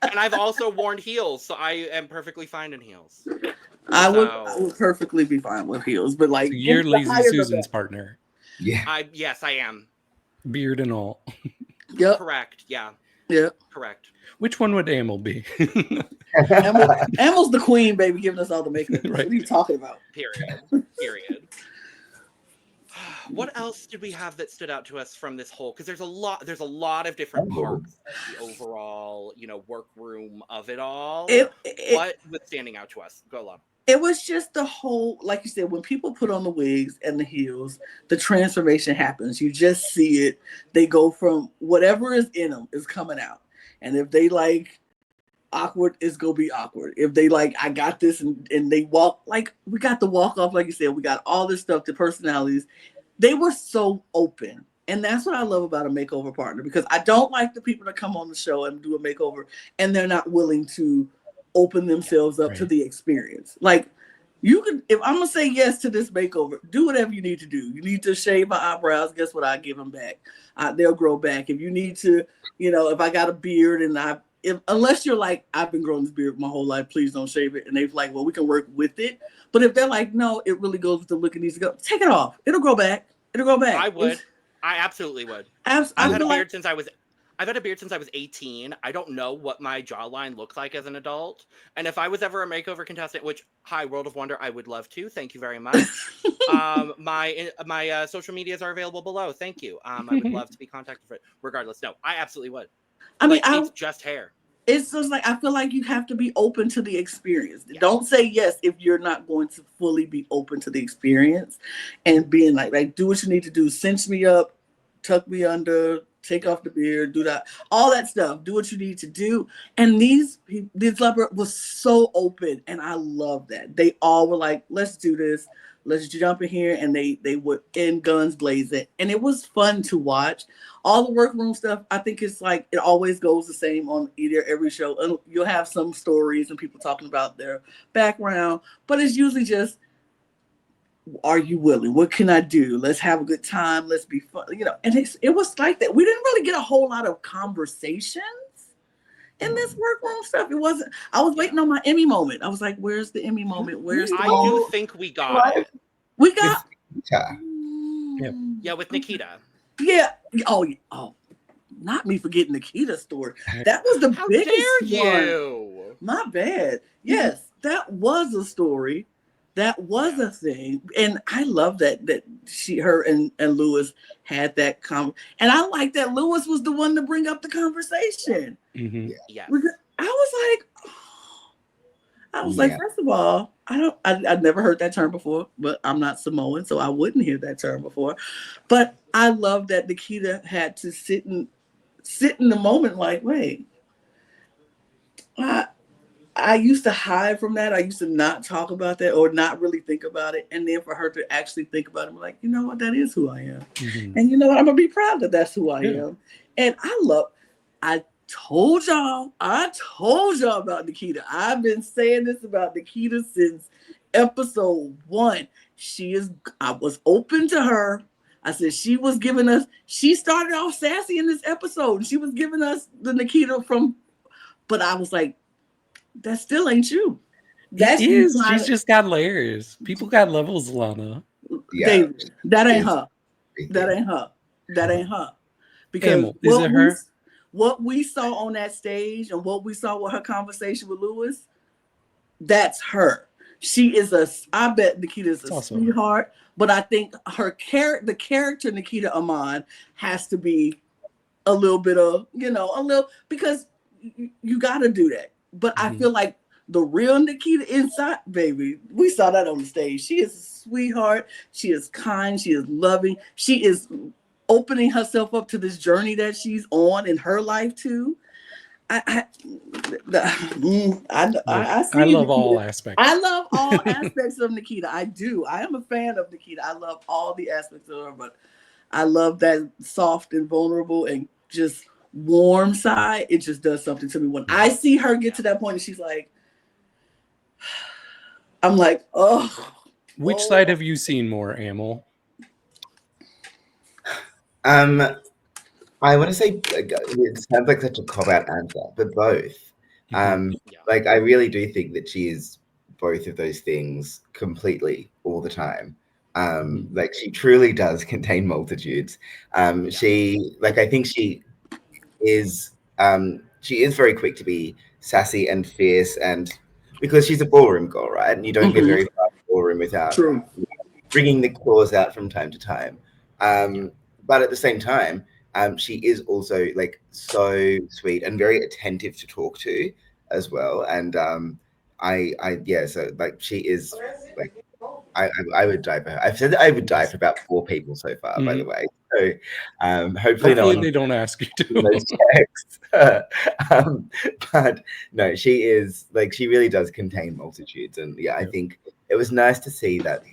And I've also worn heels, so I am perfectly fine in heels. I would perfectly be fine with heels, but like So you're the Lazy higher the Susan's better. partner, Yeah. Yes, I am. beard and all. Yep. Correct. Yeah. Yep. Correct. Which one would Amyl be? Amyl's the queen, baby, giving us all the makeup. Right. What are you talking about? Period. What else did we have that stood out to us from this whole? Because there's a lot of different parts of the overall, workroom of it all. What was standing out to us? Go on. It was just the whole, like you said, when people put on the wigs and the heels, the transformation happens. You just see it. They go from whatever is in them is coming out. And if they like awkward, it's going to be awkward. If they like, I got this, and they walk, like we got the walk off, like you said, we got all this stuff, the personalities. They were so open. And that's what I love about a makeover partner, because I don't like the people that come on the show and do a makeover and they're not willing to open themselves up to the experience. Like, you could, if I'm gonna say yes to this makeover, do whatever you need to do. You need to shave my eyebrows, guess what? I give them back. They'll grow back. If you need to, if I got a beard and unless you're like, I've been growing this beard my whole life, please don't shave it. And they're like, well, we can work with it. But if they're like, no, it really goes with the look, it needs to go, take it off. It'll grow back. I would. I absolutely would. I've had a beard since I was 18. I don't know what my jawline looked like as an adult. And if I was ever a makeover contestant, which, hi, World of Wonder, I would love to. Thank you very much. My social medias are available below. Thank you. I would love to be contacted for it. Regardless, no, I absolutely would. I mean, it's just hair. It's just like, I feel like you have to be open to the experience. Yeah. Don't say yes if you're not going to fully be open to the experience, and being like do what you need to do. Cinch me up, tuck me under, take off the beard, do that, all that stuff. Do what you need to do. And this leopard was so open, and I love that. They all were like, let's do this. Let's jump in here, and they would in guns blazing, and it was fun to watch. All the workroom stuff, I think it's like it always goes the same on every show. And you'll have some stories and people talking about their background, but it's usually just, are you willing? What can I do? Let's have a good time. Let's be fun. And it was like that. We didn't really get a whole lot of conversations in this workroom stuff. It wasn't. I was waiting on my Emmy moment. I was like, "Where's the Emmy moment? Where's the?" I do think we got it. We got. Yeah, with Nikita. Yeah. Oh. Not me forgetting Nikita's story. That was the biggest How dare you? one. My bad. Yes, that was a story That was a thing. And I love that her and Lewis had that and I like that Lewis was the one to bring up the conversation. Mm-hmm. Yeah. I was like, first of all, I've never heard that term before, but I'm not Samoan, so I wouldn't hear that term before. But I love that Nikita had to sit in the moment like, wait, I used to hide from that. I used to not talk about that or not really think about it. And then for her to actually think about it, I'm like, you know what, that is who I am. Mm-hmm. And you know what, I'm going to be proud that that's who I am. And I told y'all about Nikita. I've been saying this about Nikita since episode 1. I was open to her. I said she started off sassy in this episode. She was giving us the Nikita but I was like, that still ain't you. She's just got layers. People got levels, Lana. Yeah. David, that ain't her. That ain't her. Because Amyl, is it her? What we saw on that stage and what we saw with her conversation with Lewis, that's her. I bet Nikita is a sweetheart, but I think the character Nikita Amon has to be a little bit of, because you got to do that. But I feel like the real Nikita inside, baby, we saw that on the stage. She is a sweetheart. She is kind. She is loving. She is opening herself up to this journey that she's on in her life too. I love all aspects. I love all aspects of Nikita. I do. I am a fan of Nikita. I love all the aspects of her, but I love that soft and vulnerable and just warm side. It just does something to me when I see her get to that point and she's like, I'm like, oh. Which side have you seen more, Amyl? I want to say it sounds like such a cop-out answer, but both. Like I really do think that she is both of those things completely all the time. Like she truly does contain multitudes. I think she is very quick to be sassy and fierce, and because she's a ballroom girl, right? And you don't get very far in the ballroom without bringing the claws out from time to time. But at the same time, she is also like so sweet and very attentive to talk to as well. And so like she is like I would die for her. I've said that I would die for about 4 people so far, by the way. So hopefully they don't ask you to. Those texts. But no, she is like she really does contain multitudes, and I think it was nice to see that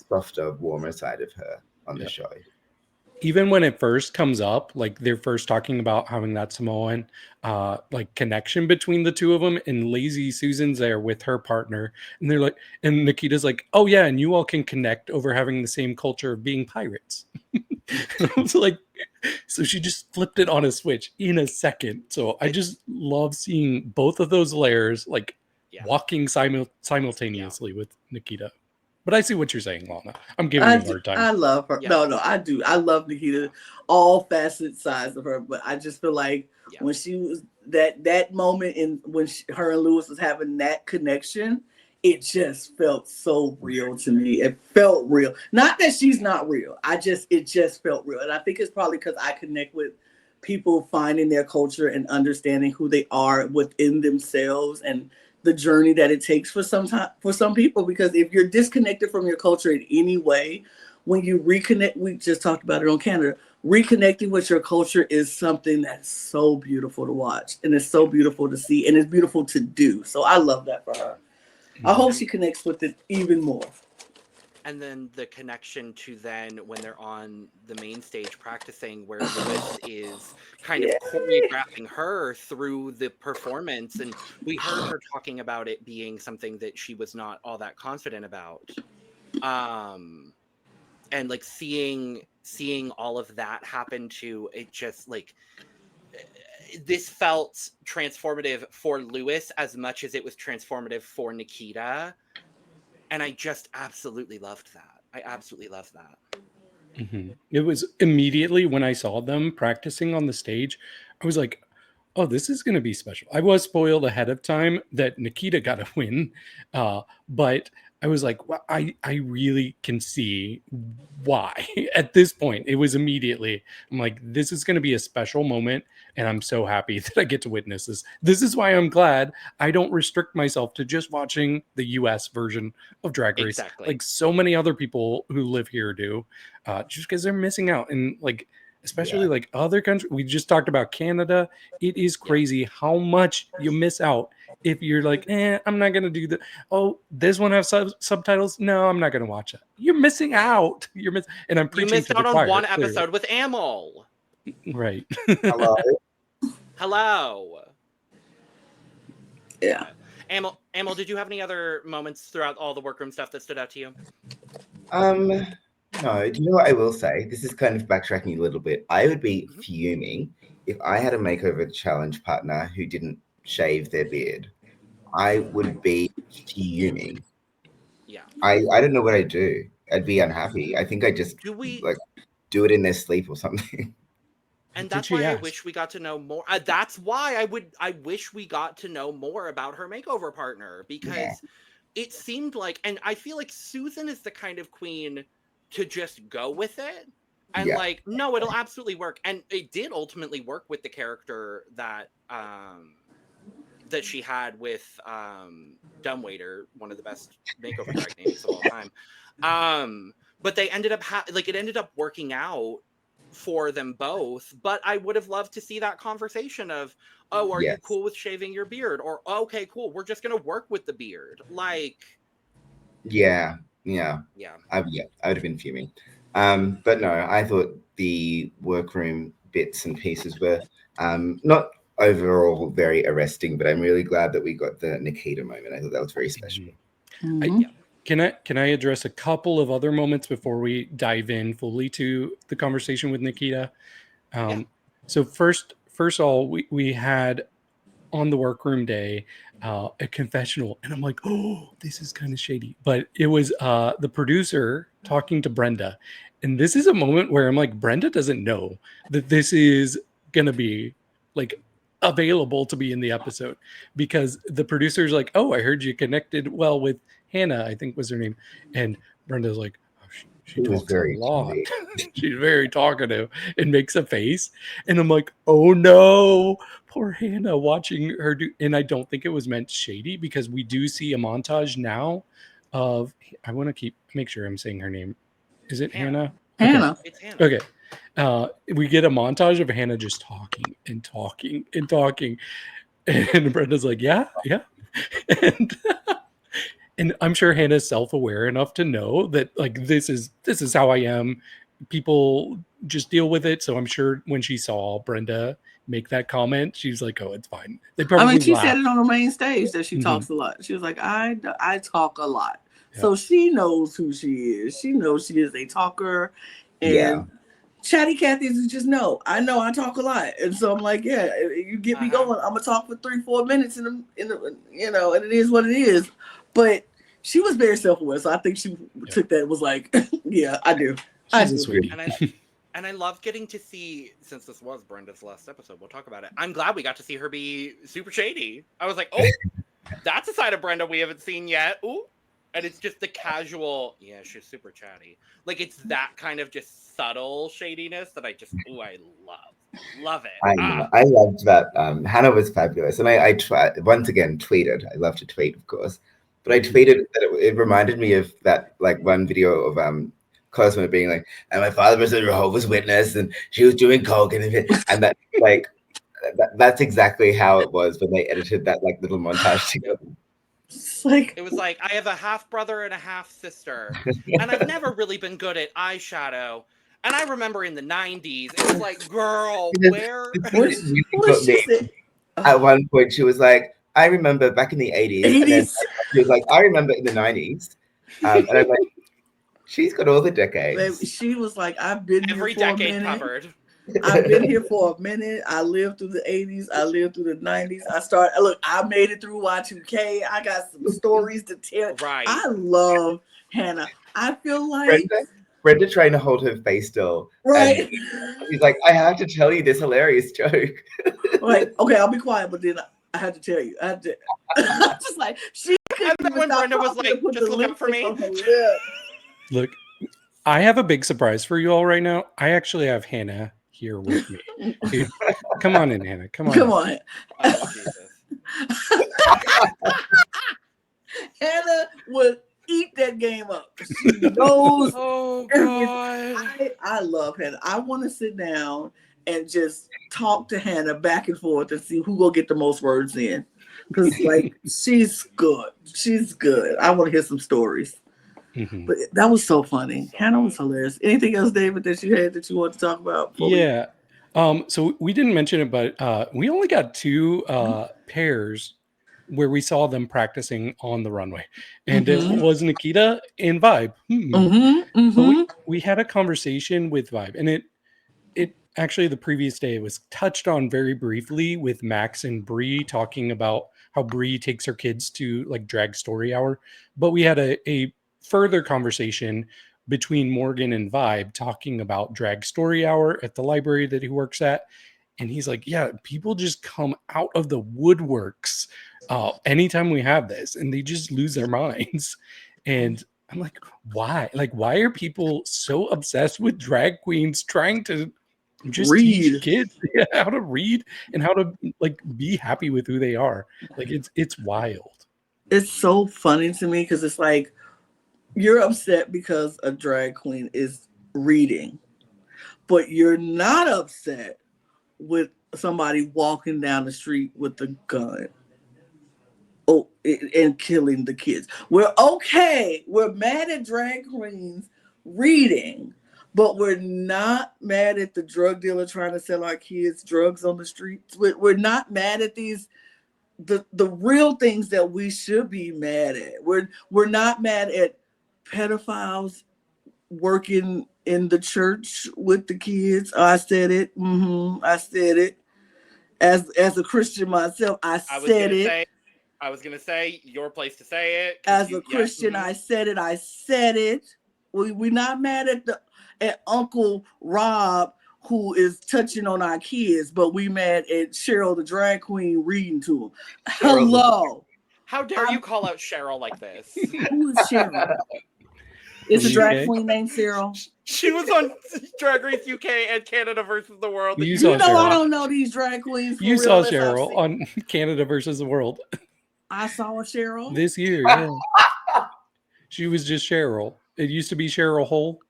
softer, warmer side of her on the show. Even when it first comes up, like they're first talking about having that Samoan like connection between the two of them, and Lazy Susan's there with her partner, and they're like, and Nikita's like, oh yeah, and you all can connect over having the same culture of being pirates. And I was like, so she just flipped it on a switch in a second. So I just love seeing both of those layers like walking simultaneously with Nikita. But I see what you're saying, Lana. I'm giving you a hard time. I love her. Yeah. No, I do. I love Nikita, all facet sides of her. But I just feel like when she was that moment in when her and Lewis was having that connection, it just felt so real to me. It felt real. Not that she's not real. It just felt real. And I think it's probably because I connect with people finding their culture and understanding who they are within themselves and the journey that it takes for some people, because if you're disconnected from your culture in any way, when you reconnect, we just talked about it on Canada, reconnecting with your culture is something that's so beautiful to watch, and it's so beautiful to see, and it's beautiful to do. So I love that for her. I hope she connects with it even more. And then the connection to then when they're on the main stage practicing, where Lewis is kind of choreographing her through the performance. And we heard her talking about it being something that she was not all that confident about. And like seeing all of that happen to it, just like this felt transformative for Lewis as much as it was transformative for Nikita. And I just absolutely loved that. I absolutely loved that. Mm-hmm. It was immediately when I saw them practicing on the stage, I was like, oh, this is going to be special. I was spoiled ahead of time that Nikita got a win. But I was like, well, I really can see why at this point. It was immediately, I'm like, this is going to be a special moment. And I'm so happy that I get to witness this. This is why I'm glad I don't restrict myself to just watching the US version of Drag Race. Exactly. Like so many other people who live here do, just because they're missing out. And like, especially like other countries, we just talked about Canada. It is crazy how much you miss out if you're like, I'm not going to do that. Oh, this one has subtitles. No, I'm not going to watch it. You're missing out. And I'm You preaching missed to the out on choir, one clearly. episode with Amyl. Right. Hello. Hello. Yeah. Amyl, did you have any other moments throughout all the workroom stuff that stood out to you? No, do you know what I will say? This is kind of backtracking a little bit. I would be fuming if I had a makeover challenge partner who didn't shave their beard. I would be fuming. Yeah. I don't know what I'd do. I'd be unhappy. I think I'd just do it in their sleep or something. And that's why I wish we got to know more. That's why I wish we got to know more about her makeover partner, because it seemed like, and I feel like Susan is the kind of queen to just go with it and like, no, it'll absolutely work. And it did ultimately work with the character that that she had with Dumbwaiter, one of the best makeover drag names of all time. But they ended up it ended up working out for them both. But I would have loved to see that conversation of, oh, are you cool with shaving your beard? Or, okay, cool, we're just gonna work with the beard. Like, I would have been fuming. But no, I thought the workroom bits and pieces were not overall very arresting, but I'm really glad that we got the Nikita moment. I thought that was very special. Can I address a couple of other moments before we dive in fully to the conversation with Nikita? So first of all, we had on the workroom day a confessional, and I'm like, oh, this is kind of shady. But it was the producer talking to Brenda, and this is a moment where I'm like, Brenda doesn't know that this is gonna be like available to be in the episode, because the producer's like, oh, I heard you connected well with Hannah, I think was her name, and Brenda's like, oh, she talks a lot. She's very talkative and makes a face, and I'm like, oh no, poor Hannah, watching her do. And I don't think it was meant shady, because we do see a montage now of, I want to make sure I'm saying her name. Is it Hannah? Hannah. Okay. It's Hannah. Okay. We get a montage of Hannah just talking and talking and talking, and Brenda's like, yeah, and I'm sure Hannah's self-aware enough to know that like this is how I am. People just deal with it. So I'm sure when she saw Brenda make that comment, she's like, oh, it's fine. They probably she said it on the main stage that she talks a lot. She was like, I talk a lot. So she knows who she is. She knows she is a talker. And Chatty Cathy's just know I talk a lot. And so I'm like, you get me going, I'm gonna talk for 3-4 minutes in the and it is what it is. But she was very self-aware, so I think she took that and was like, I do. She's a sweetie. And I love getting to see, since this was Brenda's last episode, we'll talk about it. I'm glad we got to see her be super shady. I was like, oh, that's a side of Brenda we haven't seen yet. Ooh. And it's just the casual, she's super chatty. Like, it's that kind of just subtle shadiness that I love it. I loved that. Hannah was fabulous. And I once again tweeted. I love to tweet, of course. But I tweeted that it reminded me of that like one video of Cosmo being like, and my father was a Jehovah's Witness and she was doing coke and that like that's exactly how it was when they edited that like little montage together. It was like, I have a half brother and a half sister, and I've never really been good at eyeshadow. And I remember in the 90s, it was like, girl, where? What she say? At one point, she was like, I remember back in the 80s. And then she was like, I remember in the 90s. And I'm like, she's got all the decades. She was like, I've been every here for decade a minute. covered. I've been here for a minute. I lived through the 80s. I lived through the 90s. I made it through Y2K. I got some stories to tell. Right. I love Hannah. I feel like Brenda trying to hold her face still. Right. He's like, I have to tell you this hilarious joke. Like, okay, I'll be quiet, but then I had to tell you. I had to. Just like she. And then when Brenda was like, "Just look up for me." Look, I have a big surprise for you all right now. I actually have Hannah here with me. Okay, come on in, Hannah. Come on. Come on. Oh, Jesus. Hannah would eat that game up. She knows. Oh God. I love Hannah. I want to sit down and just talk to Hannah back and forth and see who will get the most words in. Because like she's good. She's good. I want to hear some stories. Mm-hmm. But that was so funny. Hannah was hilarious. Anything else, David, that you had that you want to talk about? Yeah. So we didn't mention it, but we only got 2 pairs where we saw them practicing on the runway, and it was Nikita and Vibe. But we had a conversation with Vibe, and it actually the previous day was touched on very briefly with Max and Bree talking about how Bree takes her kids to like drag story hour. But we had a further conversation between Morgan and Vibe talking about drag story hour at the library that he works at. And he's like, yeah, people just come out of the woodworks anytime we have this, and they just lose their minds. And I'm like, why? Like, why are people so obsessed with drag queens trying to just teach kids how to read and how to like be happy with who they are? Like, it's wild. It's so funny to me because it's like you're upset because a drag queen is reading, but you're not upset with somebody walking down the street with a gun and killing the kids. We're okay. We're mad at drag queens reading, but we're not mad at the drug dealer trying to sell our kids drugs on the streets. We're not mad at these the real things that we should be mad at. We're not mad at pedophiles working in the church with the kids. Oh, I said it. I said it. As a Christian myself, I said it. I was gonna say your place to say it. As a Christian, I said it. I said it. We're not mad at Uncle Rob who is touching on our kids, but we mad at Cheryl the drag queen reading to them. Hello. How dare you call out Cheryl like this? Who is Cheryl? It's a drag queen named Cheryl. She was on Drag Race UK and Canada versus the World. You know Cheryl. I don't know these drag queens. You saw Cheryl on Canada versus the World. I saw a Cheryl this year. Yeah. She was just Cheryl. It used to be Cheryl Hole.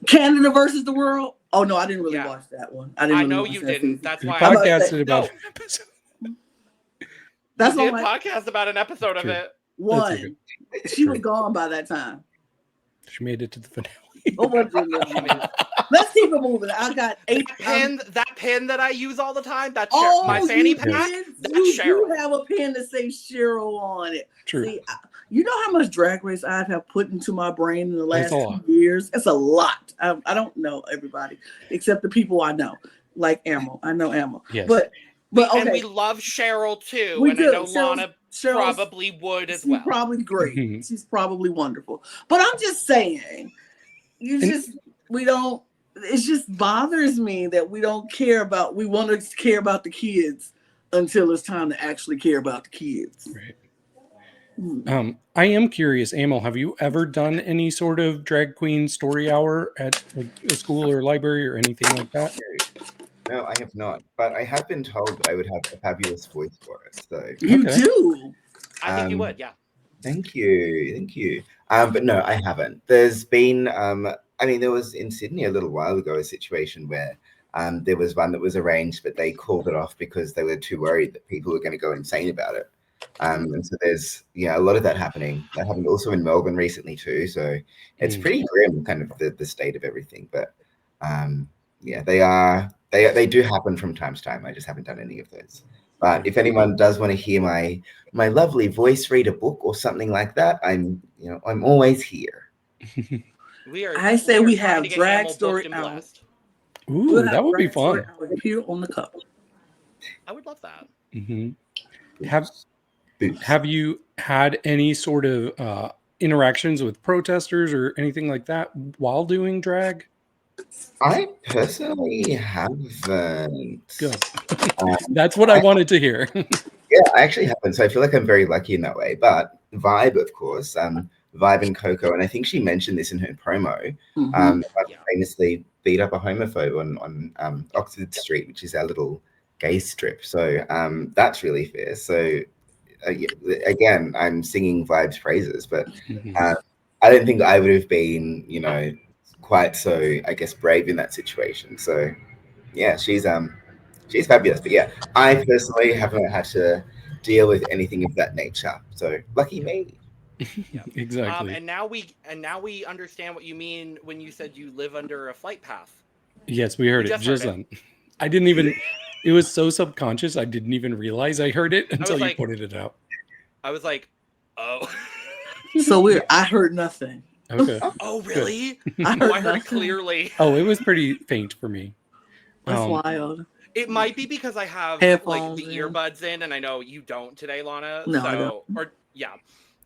Canada versus the World. Oh no, I didn't really watch that one. I know you didn't. That's why I podcasted about an episode. That's why I podcast about an episode of it. One. She was gone by that time. She made it to the finale. Let's keep it moving. I got 8 that pin that I use all the time. That's my fanny pack. That's Cheryl. You have a pin that says Cheryl on it. True. See, you know how much Drag Race I have put into my brain in the last 2 years? It's a lot. I don't know everybody except the people I know, like Amyl. I know Amyl. Yes. But okay. And we love Cheryl too. We and do. I know Lana probably would as well. She's probably great. She's probably wonderful. But I'm just saying, it just bothers me that we want to care about the kids until it's time to actually care about the kids. Right. I am curious, Amyl, have you ever done any sort of drag queen story hour at like a school or library or anything like that? No, I have not, but I have been told that I would have a fabulous voice for it. So you do. I think you would, yeah. Thank you. But no, I haven't. There's been, there was in Sydney a little while ago a situation where there was one that was arranged, but they called it off because they were too worried that people were going to go insane about it. And so there's a lot of that happening. That happened also in Melbourne recently too. So it's pretty grim, kind of the state of everything. But they do happen from time to time. I just haven't done any of those. But if anyone does want to hear my lovely voice read a book or something like that, I'm always here. I say we have drag story hour. Ooh, that would be fun. Here on the cup. I would love that. Mm-hmm. Have you had any sort of interactions with protesters or anything like that while doing drag? I personally haven't. Good. That's what I wanted to hear. Yeah, I actually haven't. So I feel like I'm very lucky in that way. But Vibe, of course, Vibe and Coco, and I think she mentioned this in her promo. Yeah. Famously beat up a homophobe on Oxford Street, which is our little gay strip. So that's really fair. So again, I'm singing Vibe's praises, but I don't think I would have been, quite so, I guess, brave in that situation. So yeah, she's fabulous. But yeah, I personally haven't had to deal with anything of that nature. So lucky me. Exactly. And now we understand what you mean when you said you live under a flight path. Yes, we heard it just then. I didn't even. It was so subconscious. I didn't even realize I heard it until you pointed it out. I was like, oh. So weird. I heard nothing. Okay. Oh, really? I heard it clearly. Oh, it was pretty faint for me. That's wild. It might be because I have headphones, like the earbuds in, and I know you don't today, Lana. No, so, I don't.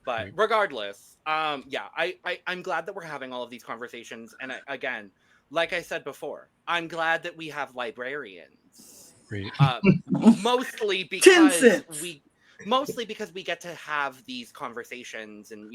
But regardless, I'm glad that we're having all of these conversations. And again, like I said before, I'm glad that we have librarians. Right. Mostly because we get to have these conversations and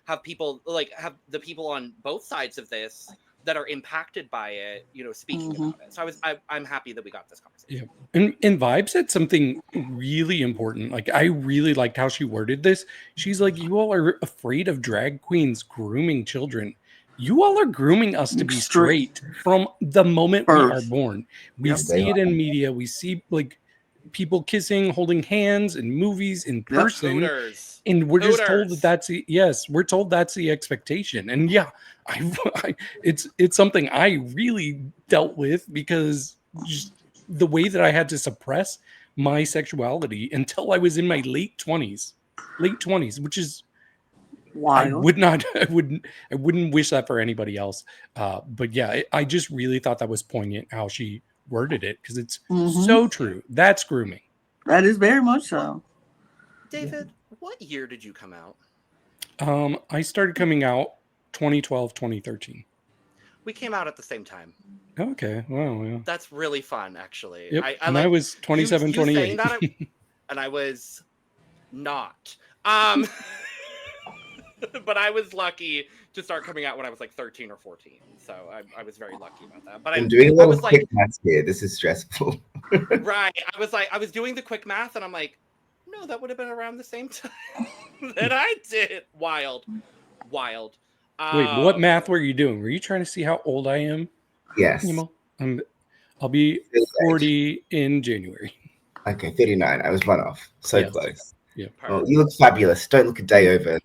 have people have the people on both sides of this that are impacted by it, speaking about it. So I'm happy that we got this conversation. Yeah. And Vibe said something really important. Like, I really liked how she worded this. She's like, you all are afraid of drag queens grooming children. You all are grooming us to be straight from the moment we are born. We see it in media. We see like people kissing, holding hands in movies, in person. And we're just told that we're told that's the expectation. And yeah, it's something I really dealt with because just the way that I had to suppress my sexuality until I was in my late 20s, which is wild. I wouldn't wish that for anybody else. But yeah, I just really thought that was poignant how she worded it because it's so true. That's grooming. That is very much so. David, what year did you come out? I started coming out 2012, 2013. We came out at the same time. Okay. Wow. Yeah. That's really fun, actually. Yep. I was 27, 28. And I was not. But I was lucky to start coming out when I was like 13 or 14. So I was very lucky about that. But I'm doing a lot of quick math here. This is stressful. Right. I was doing the quick math and I'm like, no, that would have been around the same time that I did. Wild. Wait, what math were you doing? Were you trying to see how old I am? Yes. I'll be 40 in January. Okay, 39. I was one off. So close. Yeah. Well, you look fabulous. Don't look a day over.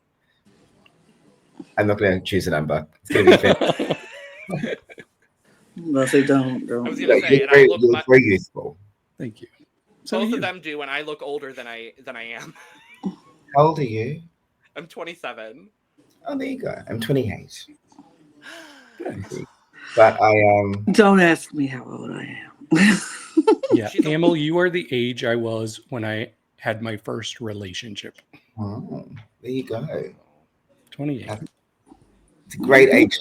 I'm not going to choose a number. It's going to be fair. No, they don't. I was going to say, you look very useful. Thank you. Both of them do, and I look older than I am. How old are you? I'm 27. Oh, there you go. I'm 28. But I Don't ask me how old I am. Yeah, Amyl, you are the age I was when I had my first relationship. Oh, there you go. 28. It's a great age.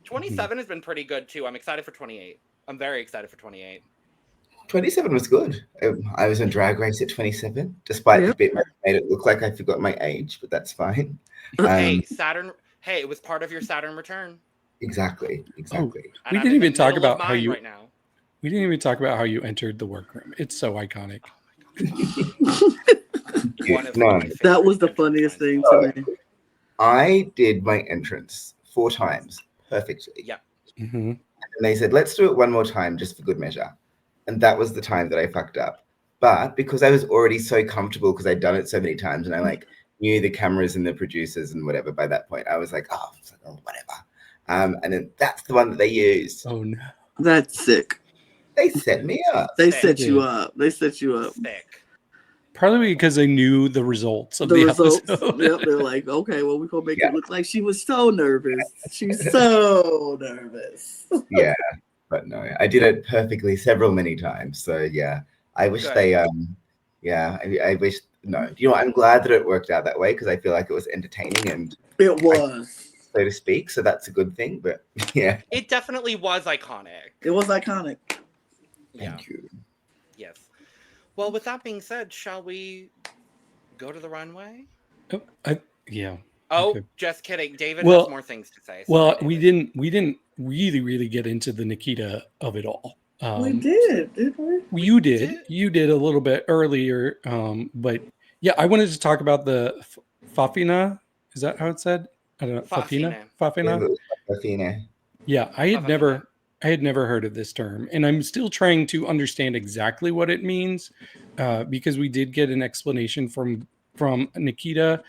27 has been pretty good too. I'm excited for 28. I'm very excited for 28. 27 was good. I was on DragRace at 27, despite the bit made it look like I forgot my age, but that's fine. Hey, Saturn. Hey, it was part of your Saturn return. Exactly. Oh, we didn't even talk about how you. Right now. We didn't even talk about how you entered the workroom. It's so iconic. That was the funniest thing to me. I did my entrance 4 times perfectly. Yeah. And they said, let's do it one more time just for good measure. And that was the time that I fucked up. But because I was already so comfortable because I'd done it so many times and I knew the cameras and the producers and whatever by that point, I was like, oh whatever. And then that's the one that they used. Oh no. That's sick. They set me up. They set you up. Sick. Probably because they knew the results of the episode. Yep, they're like, okay, well, we're going to make it look like she was so nervous. She's so nervous. Yeah, but no, I did it perfectly many times. So, yeah, I wish they, I wish, no. You know, I'm glad that it worked out that way because I feel like it was entertaining and it was. so to speak. So that's a good thing. But yeah, It definitely was iconic. It was iconic. Yeah. thank you. Yes. Well, with that being said, shall we go to the runway? Yeah. Oh, Okay. just kidding. David Well- has more things to say. Well, Sorry, we David. didn't really get into the Nikita of it all. We did, didn't we? You did a little bit earlier, but yeah, I wanted to talk about the Fafina. Is that how it's said? I don't know. Fafina. Yeah, Athena. Yeah, I had Fafina. never heard of this term, and I'm still trying to understand exactly what it means, because we did get an explanation from Nikita.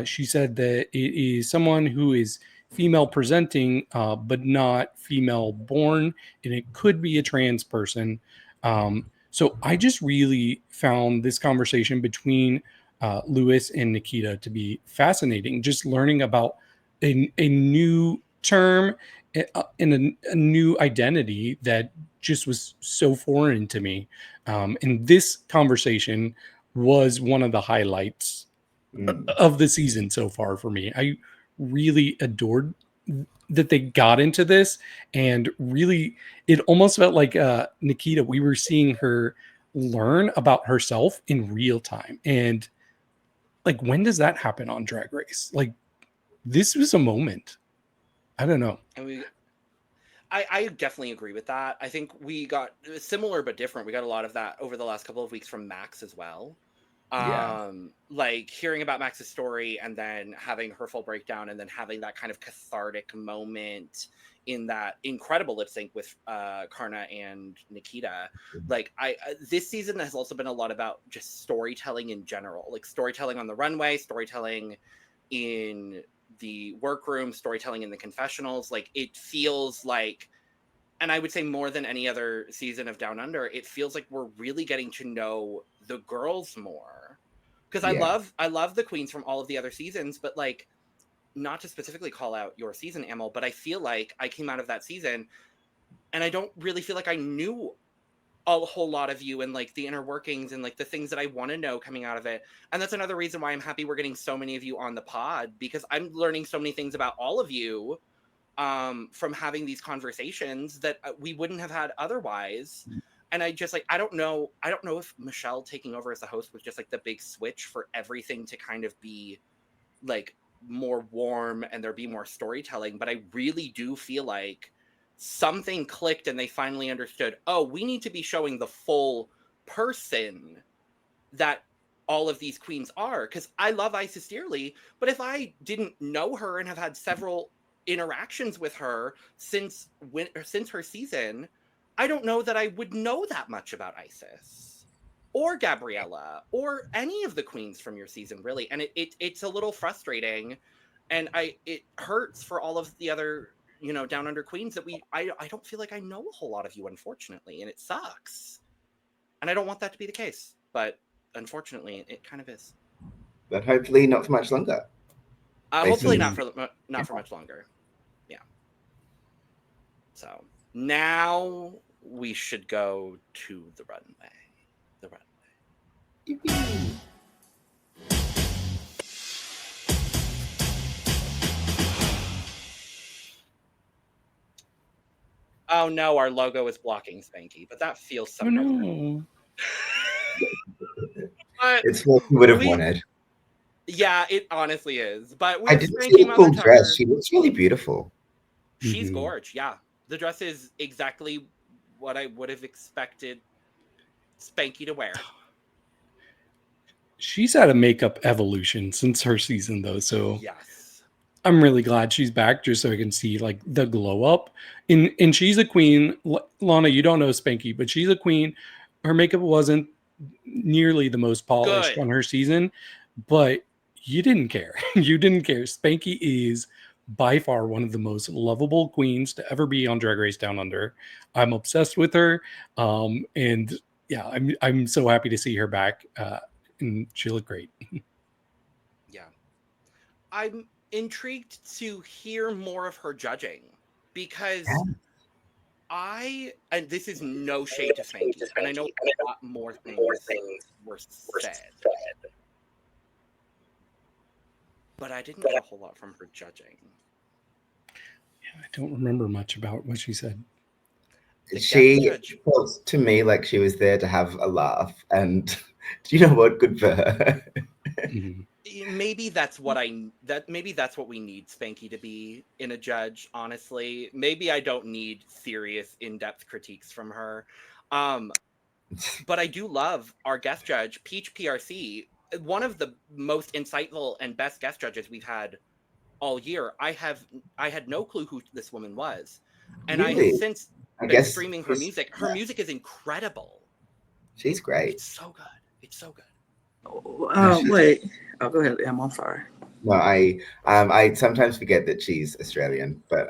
She said that it is someone who is female presenting, but not female born, and it could be a trans person. So I just really found this conversation between Lewis and Nikita to be fascinating. Just learning about a new term in a new identity that just was so foreign to me. And this conversation was one of the highlights of the season so far for me. I really adored that they got into this, and really it almost felt like Nikita, we were seeing her learn about herself in real time. And like, when does that happen on Drag Race? Like, this was a moment. I don't know. And I definitely agree with that. I think we got similar but different. We got a lot of that over the last couple of weeks from Max as well. Yeah. Like hearing about Max's story and then having her full breakdown and then having that kind of cathartic moment in that incredible lip sync with Karna and Nikita. Like this season has also been a lot about just storytelling in general, like storytelling on the runway, storytelling in the workroom, storytelling in the confessionals. Like it feels like, and I would say more than any other season of Down Under, it feels like we're really getting to know the girls more. Because I love the queens from all of the other seasons, but like, not to specifically call out your season, Amyl, but I feel like I came out of that season and I don't really feel like I knew a whole lot of you and like the inner workings and like the things that I want to know coming out of it. And that's another reason why I'm happy we're getting so many of you on the pod, because I'm learning so many things about all of you from having these conversations that we wouldn't have had otherwise. And I just like, I don't know if Michelle taking over as the host was just like the big switch for everything to kind of be like more warm and there be more storytelling, but I really do feel like something clicked and they finally understood, oh, we need to be showing the full person that all of these queens are. Because I love Isis dearly, but if I didn't know her and have had several interactions with her since her season, I don't know that I would know that much about Isis or Gabriella or any of the queens from your season, really. And it's a little frustrating, and it hurts for all of the other, you know, Down Under queens that I don't feel like I know a whole lot of you, unfortunately, and it sucks. And I don't want that to be the case, but unfortunately, it kind of is. But hopefully not for much longer. Hopefully not for much longer. Yeah. So now we should go to the runway. The runway. Yippee. Oh no, our logo is blocking Spanky, but that feels so Oh no. But It's what you would have wanted. yeah, it honestly is. But I with didn't Spanky see the full Mother dress. Tucker, She looks really beautiful. she's Mhm. gorge. Yeah, the dress is exactly what I would have expected Spanky to wear. She's had a makeup evolution since her season, though. So Yes. I'm really glad she's back, just so I can see like the glow up. And she's a queen. Lana, you don't know Spanky, but she's a queen. Her makeup wasn't nearly the most polished Good. on her season, but you didn't care. You didn't care. Spanky is by far one of the most lovable queens to ever be on Drag Race Down Under. I'm obsessed with her. And yeah, I'm so happy to see her back. And she looked great. Yeah. I'm intrigued to hear more of her judging, because and this is no shade to Spanky, and I know a lot more things were said, but I didn't get a whole lot from her judging. I don't remember much about what she said. She felt to me like she was there to have a laugh, and do you know what? Good for her. Maybe that's what maybe that's what we need Spanky to be in a judge, honestly. Maybe I don't need serious in-depth critiques from her. But I do love our guest judge, Peach PRC, one of the most insightful and best guest judges we've had all year. I had no clue who this woman was. And really? I have since been streaming her music. Her music is incredible. She's great. It's so good. It's so good. Wait. Oh, go ahead, Em. I'm sorry. No, I sometimes forget that she's Australian, but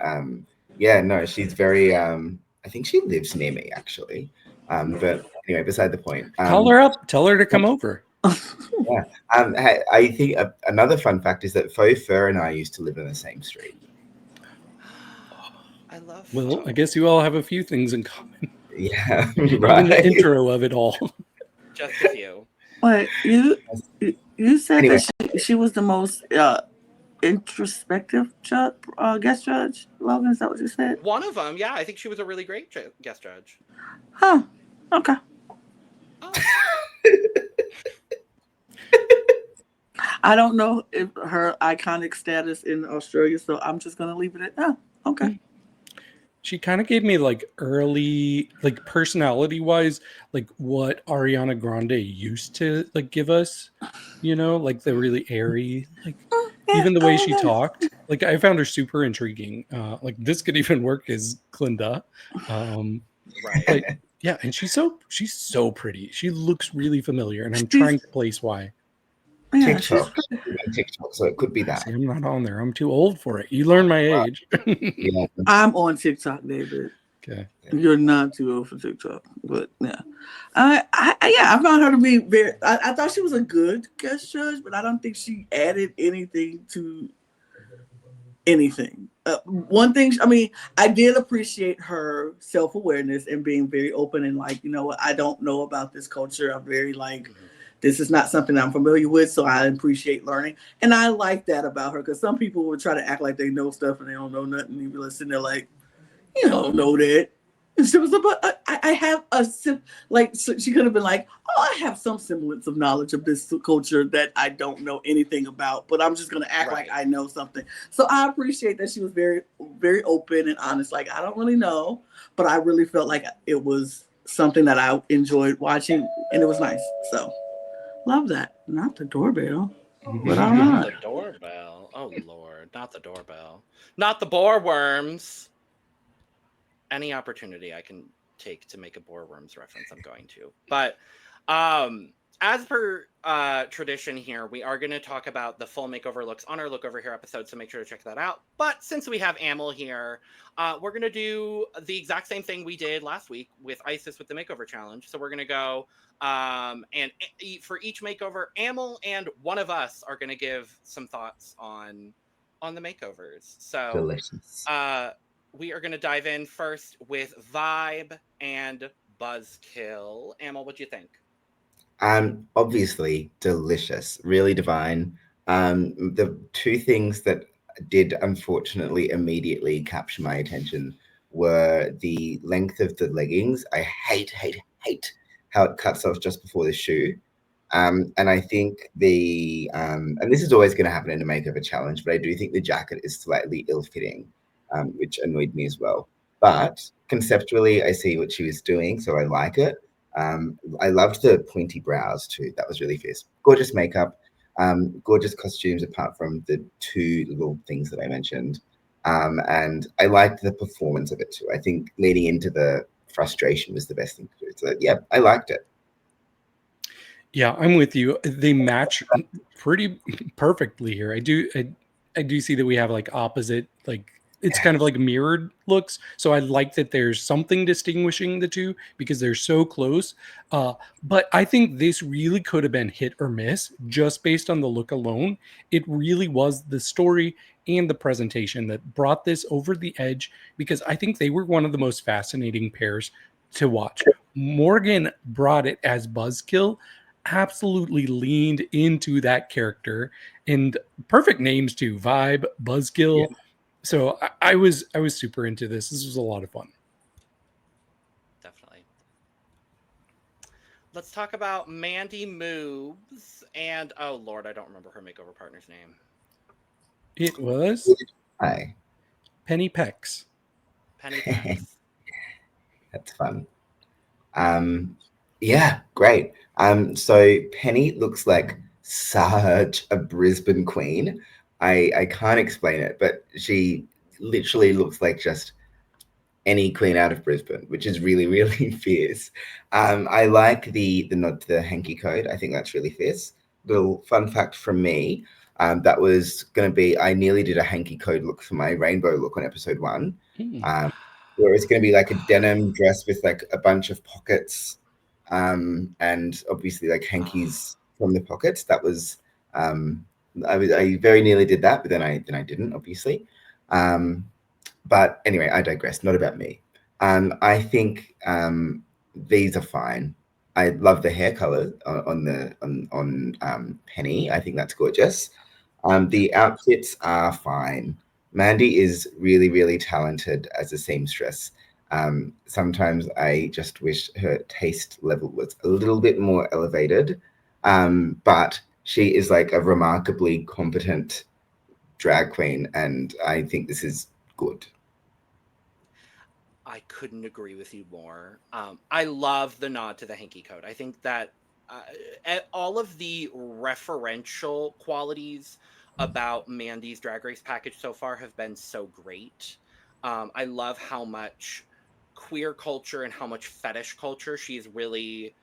yeah, no, she's very. I think she lives near me actually. But anyway, beside the point. Call her up. Tell her to come over. Yeah. I think another fun fact is that Faux Fur and I used to live in the same street. I love. Well, I guess you all have a few things in common. Yeah, right. Even the intro of it all. Just a few. Wait, you said that she was the most introspective guest judge, Logan? Is that what you said? One of them, yeah. I think she was a really great guest judge. Huh. Okay. Oh. I don't know if her iconic status in Australia, so I'm just gonna leave it at that. Okay. She kind of gave me like early, like personality wise, like what Ariana Grande used to like give us, you know, like the really airy, like even the way she talked. Like I found her super intriguing. Like this could even work as Glinda. Right. But, yeah, and she's so pretty. She looks really familiar, and I'm trying to place why. Yeah, TikTok, so it could be that. See, I'm not on there. I'm too old for it. You learn my age. Yeah. I'm on TikTok, David. Okay. You're not too old for TikTok, but yeah. I found her to be very. I thought she was a good guest judge, but I don't think she added anything to anything. One thing, I mean, I did appreciate her self-awareness and being very open and like, you know what, I don't know about this culture. I'm very like. This is not something I'm familiar with, so I appreciate learning. And I like that about her, because some people would try to act like they know stuff and they don't know nothing. And you're sitting there like, you don't know that. And she was but I have like, so she could have been like, oh, I have some semblance of knowledge of this culture that I don't know anything about, but I'm just going to act like I know something. So I appreciate that she was very, very open and honest. Like, I don't really know, but I really felt like it was something that I enjoyed watching, and it was nice. So. Love that. Not the doorbell. But all right. The doorbell. Oh, Lord. Not the doorbell. Not the boar worms. Any opportunity I can take to make a boar worms reference, I'm going to. But as per tradition here, we are going to talk about the full makeover looks on our Look Over Here episode, so make sure to check that out. But since we have Amyl here, we're going to do the exact same thing we did last week with Isis with the makeover challenge. So we're going to go and for each makeover, Amyl and one of us are going to give some thoughts on the makeovers. So delicious. We are going to dive in first with Vibe and Buzzkill. Amyl, what do you think? Obviously delicious, really divine. The two things that did unfortunately immediately capture my attention were the length of the leggings. I hate how it cuts off just before the shoe. And I think and this is always going to happen in a makeover challenge, but I do think the jacket is slightly ill-fitting, which annoyed me as well. But conceptually, I see what she was doing, so I like it. I loved the pointy brows too. That was really fierce. Gorgeous makeup, gorgeous costumes apart from the two little things that I mentioned. And I liked the performance of it too. I think leading into the frustration was the best thing to do. So yeah, I liked it. Yeah, I'm with you. They match pretty perfectly here. I do see that we have like opposite, like it's kind of like mirrored looks. So I like that there's something distinguishing the two because they're so close. But I think this really could have been hit or miss just based on the look alone. It really was the story and the presentation that brought this over the edge, because I think they were one of the most fascinating pairs to watch. Morgan brought it as Buzzkill, absolutely leaned into that character, and perfect names too. Vibe, Buzzkill. Yeah. So I was super into this. This was a lot of fun. Definitely. Let's talk about Mandy moves and oh Lord, I don't remember her makeover partner's name. It was Hi. Penny Pex. Penny Pex. That's fun. Yeah, great. So Penny looks like such a Brisbane queen. I can't explain it, but she literally looks like just any queen out of Brisbane, which is really, really fierce. I like the nod to the hanky code. I think that's really fierce. Little fun fact from me, that was going to be, I nearly did a hanky code look for my rainbow look on episode 1. Where it's going to be like a denim dress with like a bunch of pockets, and obviously like hankies from the pockets. That was I very nearly did that, but then I didn't, obviously. But anyway, I digress. Not about me. I think these are fine. I love the hair color on Penny. I think that's gorgeous. The outfits are fine. Mandy is really, really talented as a seamstress. Sometimes I just wish her taste level was a little bit more elevated, but she is like a remarkably competent drag queen, and I think this is good. I couldn't agree with you more. I love the nod to the hanky code. I think that all of the referential qualities about Mandy's Drag Race package so far have been so great. I love how much queer culture and how much fetish culture she's really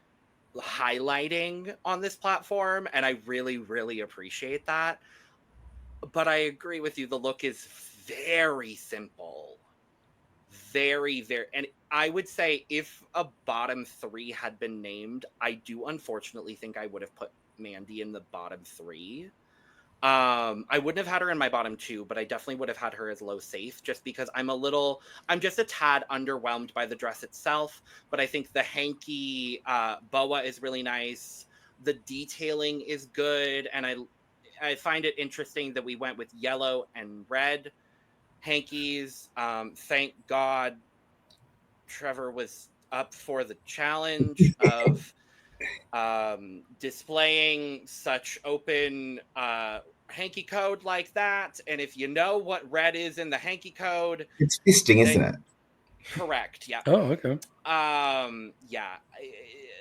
highlighting on this platform, and I really, really appreciate that. But I agree with you. The look is very simple. Very, very, and I would say if a bottom 3 had been named, I do unfortunately think I would have put Mandy in the bottom 3. I wouldn't have had her in my bottom 2, but I definitely would have had her as low safe, just because I'm just a tad underwhelmed by the dress itself. But I think the hanky boa is really nice. The detailing is good, and I find it interesting that we went with yellow and red hankies. Thank God Trevor was up for the challenge of displaying such open hanky code like that. And if you know what red is in the hanky code, it's fisting, isn't it? Correct. Yeah. Oh, okay. Yeah. I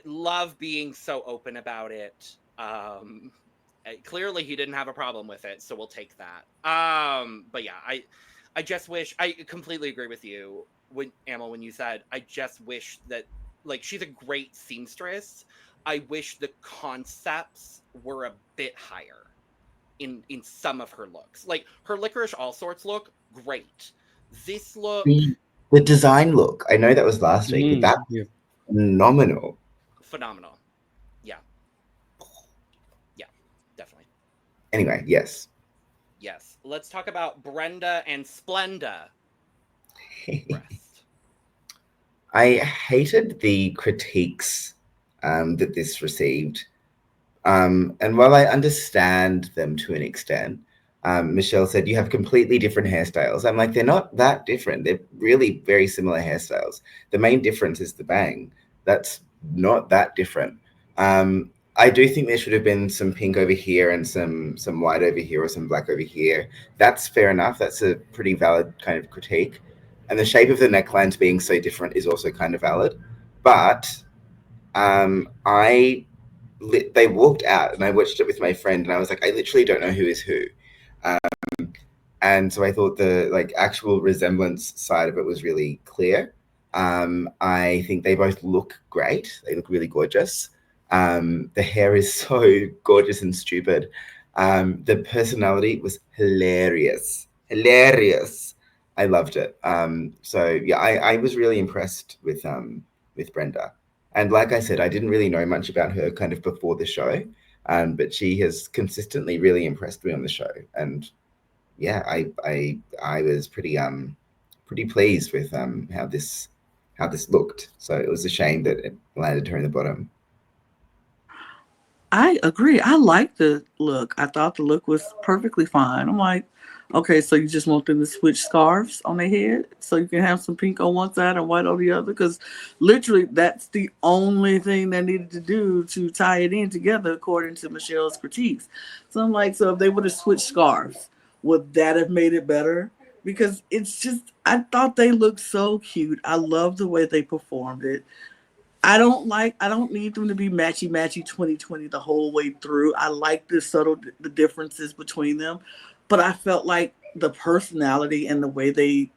love being so open about it. Clearly he didn't have a problem with it, so we'll take that. But yeah, I just wish, I completely agree with you when you said, I just wish that, like, she's a great seamstress. I wish the concepts were a bit higher in some of her looks. Like, her Licorice All Sorts look, great. This look... The design look, I know that was last week, but that's phenomenal. Phenomenal. Yeah. Yeah, definitely. Anyway, yes. Yes. Let's talk about Brenda and Splenda. I hated the critiques that this received. And while I understand them to an extent, Michelle said, you have completely different hairstyles. I'm like, they're not that different. They're really very similar hairstyles. The main difference is the bang. That's not that different. I do think there should have been some pink over here and some white over here or some black over here. That's fair enough. That's a pretty valid kind of critique. And the shape of the necklines being so different is also kind of valid. But they walked out and I watched it with my friend and I was like, I literally don't know who is who. And so I thought the actual resemblance side of it was really clear. I think they both look great. They look really gorgeous. The hair is so gorgeous and stupid. The personality was hilarious. I loved it. So yeah, I was really impressed with Brenda. And like I said, I didn't really know much about her kind of before the show, but she has consistently really impressed me on the show. And yeah, I was pretty pleased with how this looked. So it was a shame that it landed her in the bottom. I agree. I like the look. I thought the look was perfectly fine. I'm like, Okay, so you just want them to switch scarves on their head so you can have some pink on one side and white on the other? Because literally that's the only thing they needed to do to tie it in together according to Michelle's critiques. So I'm like, so if they would have switched scarves, would that have made it better? Because it's just, I thought they looked so cute. I love the way they performed it. I don't need them to be matchy 2020 the whole way through. I like the differences between them, but I felt like the personality and the way they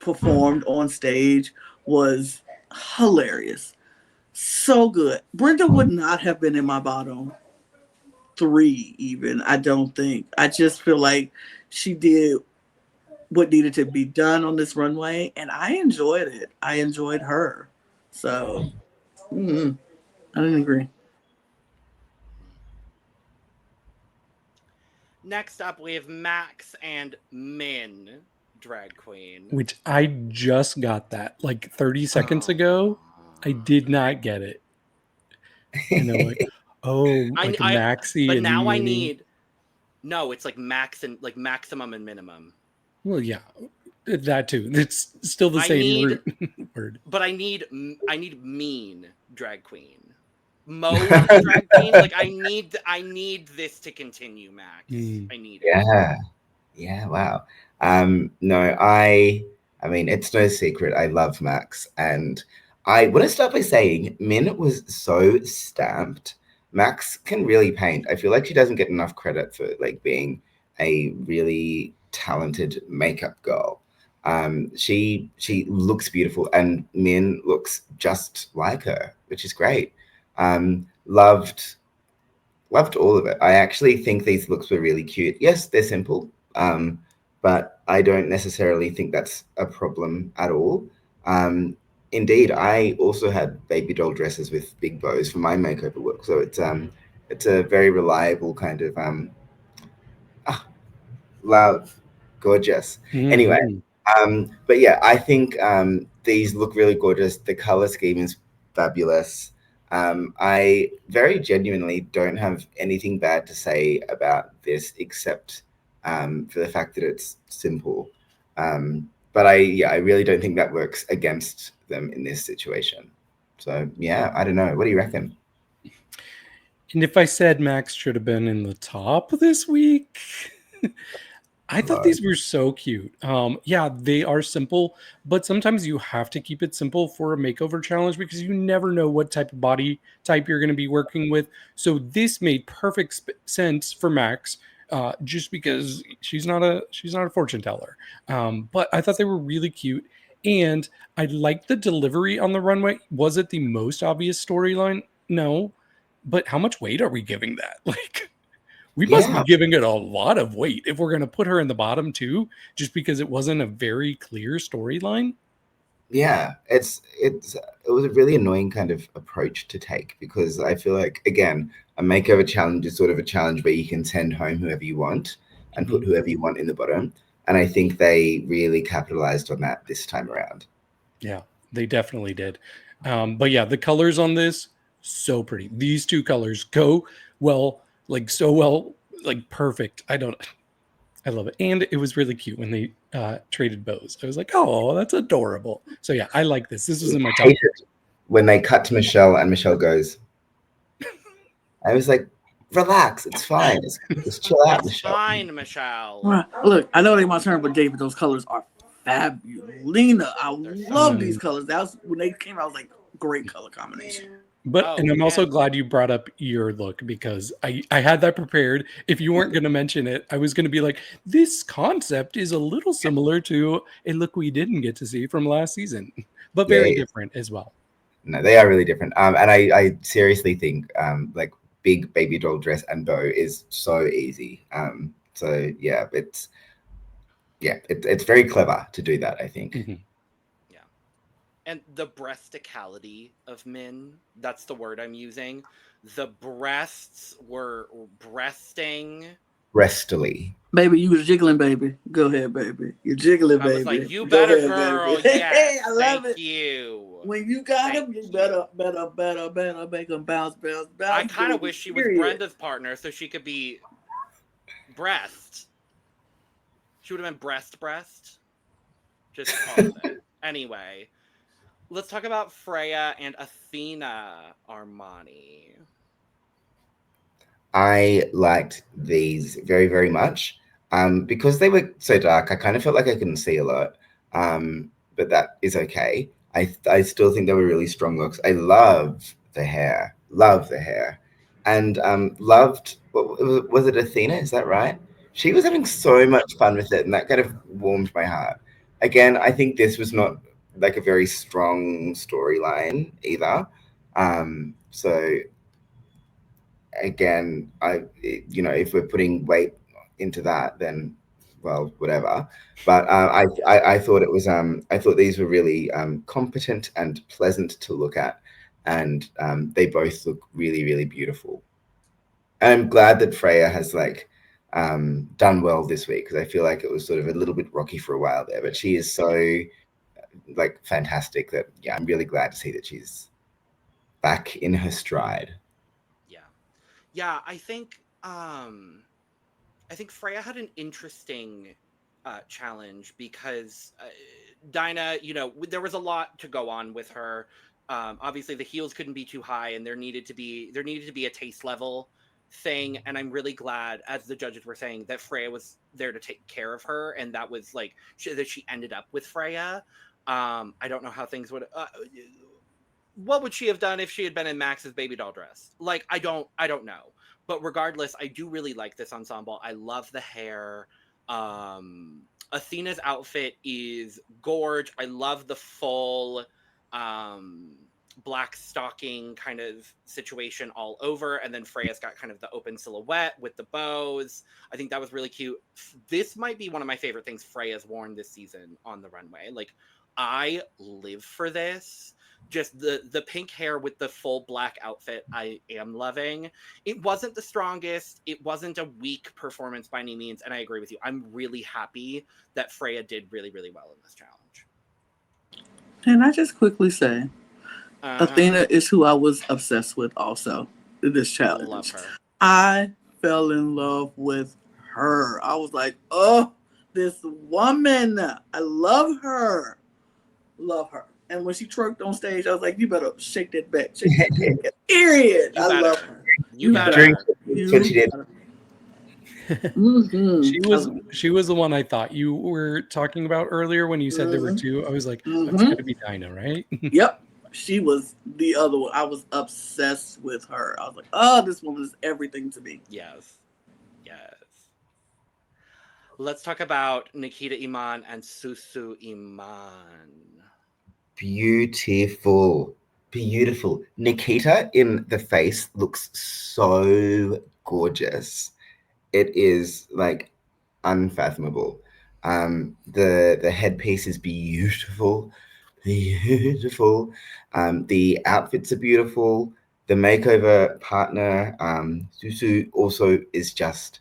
performed on stage was hilarious. So good. Brenda would not have been in my bottom 3 even, I don't think. I just feel like she did what needed to be done on this runway and I enjoyed it. I enjoyed her. So I didn't agree. Next up, we have Max and Min, drag queen. Which I just got that like 30 seconds ago. I did not get it. And I'm like, oh, like Maxi. But and now I Mini. need. No, it's like max and like maximum and minimum. Well, yeah, that too. It's still the same word. But I need mean drag queen. Mode drag queen. Like I need this to continue, Max. I need it. Yeah, wow. No, I mean it's no secret I love Max, and I want to start by saying Min was so stamped. Max can really paint. I feel like she doesn't get enough credit for like being a really talented makeup girl. She looks beautiful, and Min looks just like her, which is great. Loved all of it. I actually think these looks were really cute. Yes, they're simple, but I don't necessarily think that's a problem at all. Indeed, I also had baby doll dresses with big bows for my makeover work, so it's a very reliable kind of love, gorgeous. Anyway, but yeah, I think these look really gorgeous. The color scheme is fabulous. I very genuinely don't have anything bad to say about this except for the fact that it's simple. But I really don't think that works against them in this situation. So yeah, I don't know. What do you reckon? And if I said Max should have been in the top this week, I thought these were so cute. Yeah, they are simple, but sometimes you have to keep it simple for a makeover challenge because you never know what type of body type you're going to be working with. So this made perfect sense for Max, just because she's not a fortune teller. But I thought they were really cute, and I liked the delivery on the runway. Was it the most obvious storyline? No, but how much weight are we giving that? Like. We must be giving it a lot of weight if we're going to put her in the bottom too, just because it wasn't a very clear storyline. Yeah, it was a really annoying kind of approach to take because I feel like, again, a makeover challenge is sort of a challenge where you can send home whoever you want and put whoever you want in the bottom. And I think they really capitalized on that this time around. Yeah, they definitely did. But yeah, the colors on this, so pretty. These two colors go well. Like so well, like perfect. I love it. And it was really cute when they traded bows. I was like, oh, that's adorable. So yeah, I like this. This was in my top. When they cut to Michelle and Michelle goes, I was like, relax, it's fine. Just chill out, Michelle. It's fine, Michelle. Right. Look, I know it ain't my turn, but David, those colors are fabulous. Lena, I love these colors. That was when they came out, I was like, great color combination. But and I'm also glad you brought up your look because I had that prepared. If you weren't going to mention it, I was going to be like, this concept is a little similar to a look we didn't get to see from last season, but very different as well. No, they are really different. And I seriously think like big baby doll dress and bow is so easy. So yeah, it's very clever to do that, I think. Mm-hmm. And the breasticality of Min, that's the word I'm using. The breasts were breasting. Breastily. Baby, you was jiggling, baby. Go ahead, baby. You're jiggling, baby. I was like, you better, ahead, girl. Baby. Yes, hey, I love thank it. you. When you got him, you better make him bounce. I kind of wish she was Brenda's partner so she could be breast. She would have been breast. Just all of it. Anyway, let's talk about Freya and Athena Armani. I liked these very, very much. Because they were so dark, I kind of felt like I couldn't see a lot. But that is okay. I still think they were really strong looks. I love the hair. And loved, what was it, Athena? Is that right? She was having so much fun with it, and that kind of warmed my heart. Again, I think this was not like a very strong storyline either. So again, if we're putting weight into that, then well, whatever. But I thought it was I thought these were really competent and pleasant to look at, and they both look really, really beautiful. And I'm glad that Freya has done well this week, because I feel like it was sort of a little bit rocky for a while there, but she is so fantastic that I'm really glad to see that she's back in her stride. Yeah, I think Freya had an interesting challenge because Dinah, there was a lot to go on with her. Obviously, the heels couldn't be too high, and there needed to be a taste level thing. And I'm really glad, as the judges were saying, that Freya was there to take care of her, and that was that she ended up with Freya. I don't know how things would. What would she have done if she had been in Max's baby doll dress? I don't know. But regardless, I do really like this ensemble. I love the hair. Athena's outfit is gorge. I love the full black stocking kind of situation all over. And then Freya's got kind of the open silhouette with the bows. I think that was really cute. This might be one of my favorite things Freya's worn this season on the runway. I live for this. Just the pink hair with the full black outfit, I am loving. It wasn't the strongest. It wasn't a weak performance by any means. And I agree with you. I'm really happy that Freya did really, really well in this challenge. Can I just quickly say, Athena is who I was obsessed with also in this challenge. Love her. I fell in love with her. I was like, oh, this woman. I love her. Love her. And when she twerked on stage, I was like, you better shake that back. Shake that back. Period. I love her. You better. That's what she did. Mm-hmm. She was the one I thought you were talking about earlier when you said there were two. I was like, that's got to be Dinah, right? Yep. She was the other one. I was obsessed with her. I was like, oh, this woman is everything to me. Yes. Let's talk about Nikita Iman and Susu Iman. Beautiful. Nikita in the face looks so gorgeous. It is unfathomable. The headpiece is beautiful. The outfits are beautiful. The makeover partner, Susu, also is just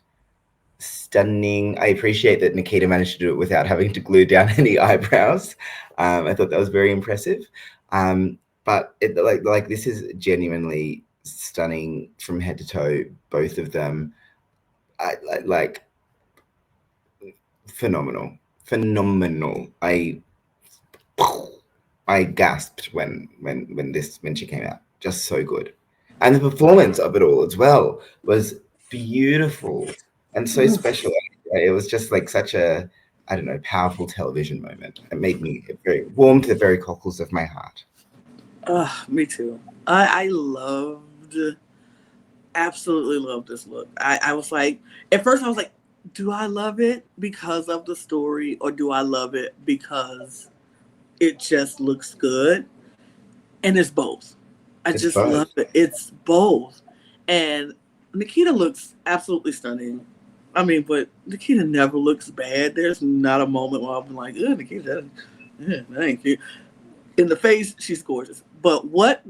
stunning. I appreciate that Nikita managed to do it without having to glue down any eyebrows. I thought that was very impressive. But this is genuinely stunning from head to toe, both of them. Phenomenal. I gasped when she came out. Just so good. And the performance of it all as well was beautiful and so special. It was just such a, powerful television moment. It made me warm to the very cockles of my heart. Me too. I absolutely loved this look. I was like, at first I was like, do I love it because of the story, or do I love it because it just looks good? And it's both. I just love it. It's both. And Nikita looks absolutely stunning. I mean, but Nikita never looks bad. There's not a moment where I'm like, oh, Nikita, that ain't cute. In the face, she's gorgeous. But what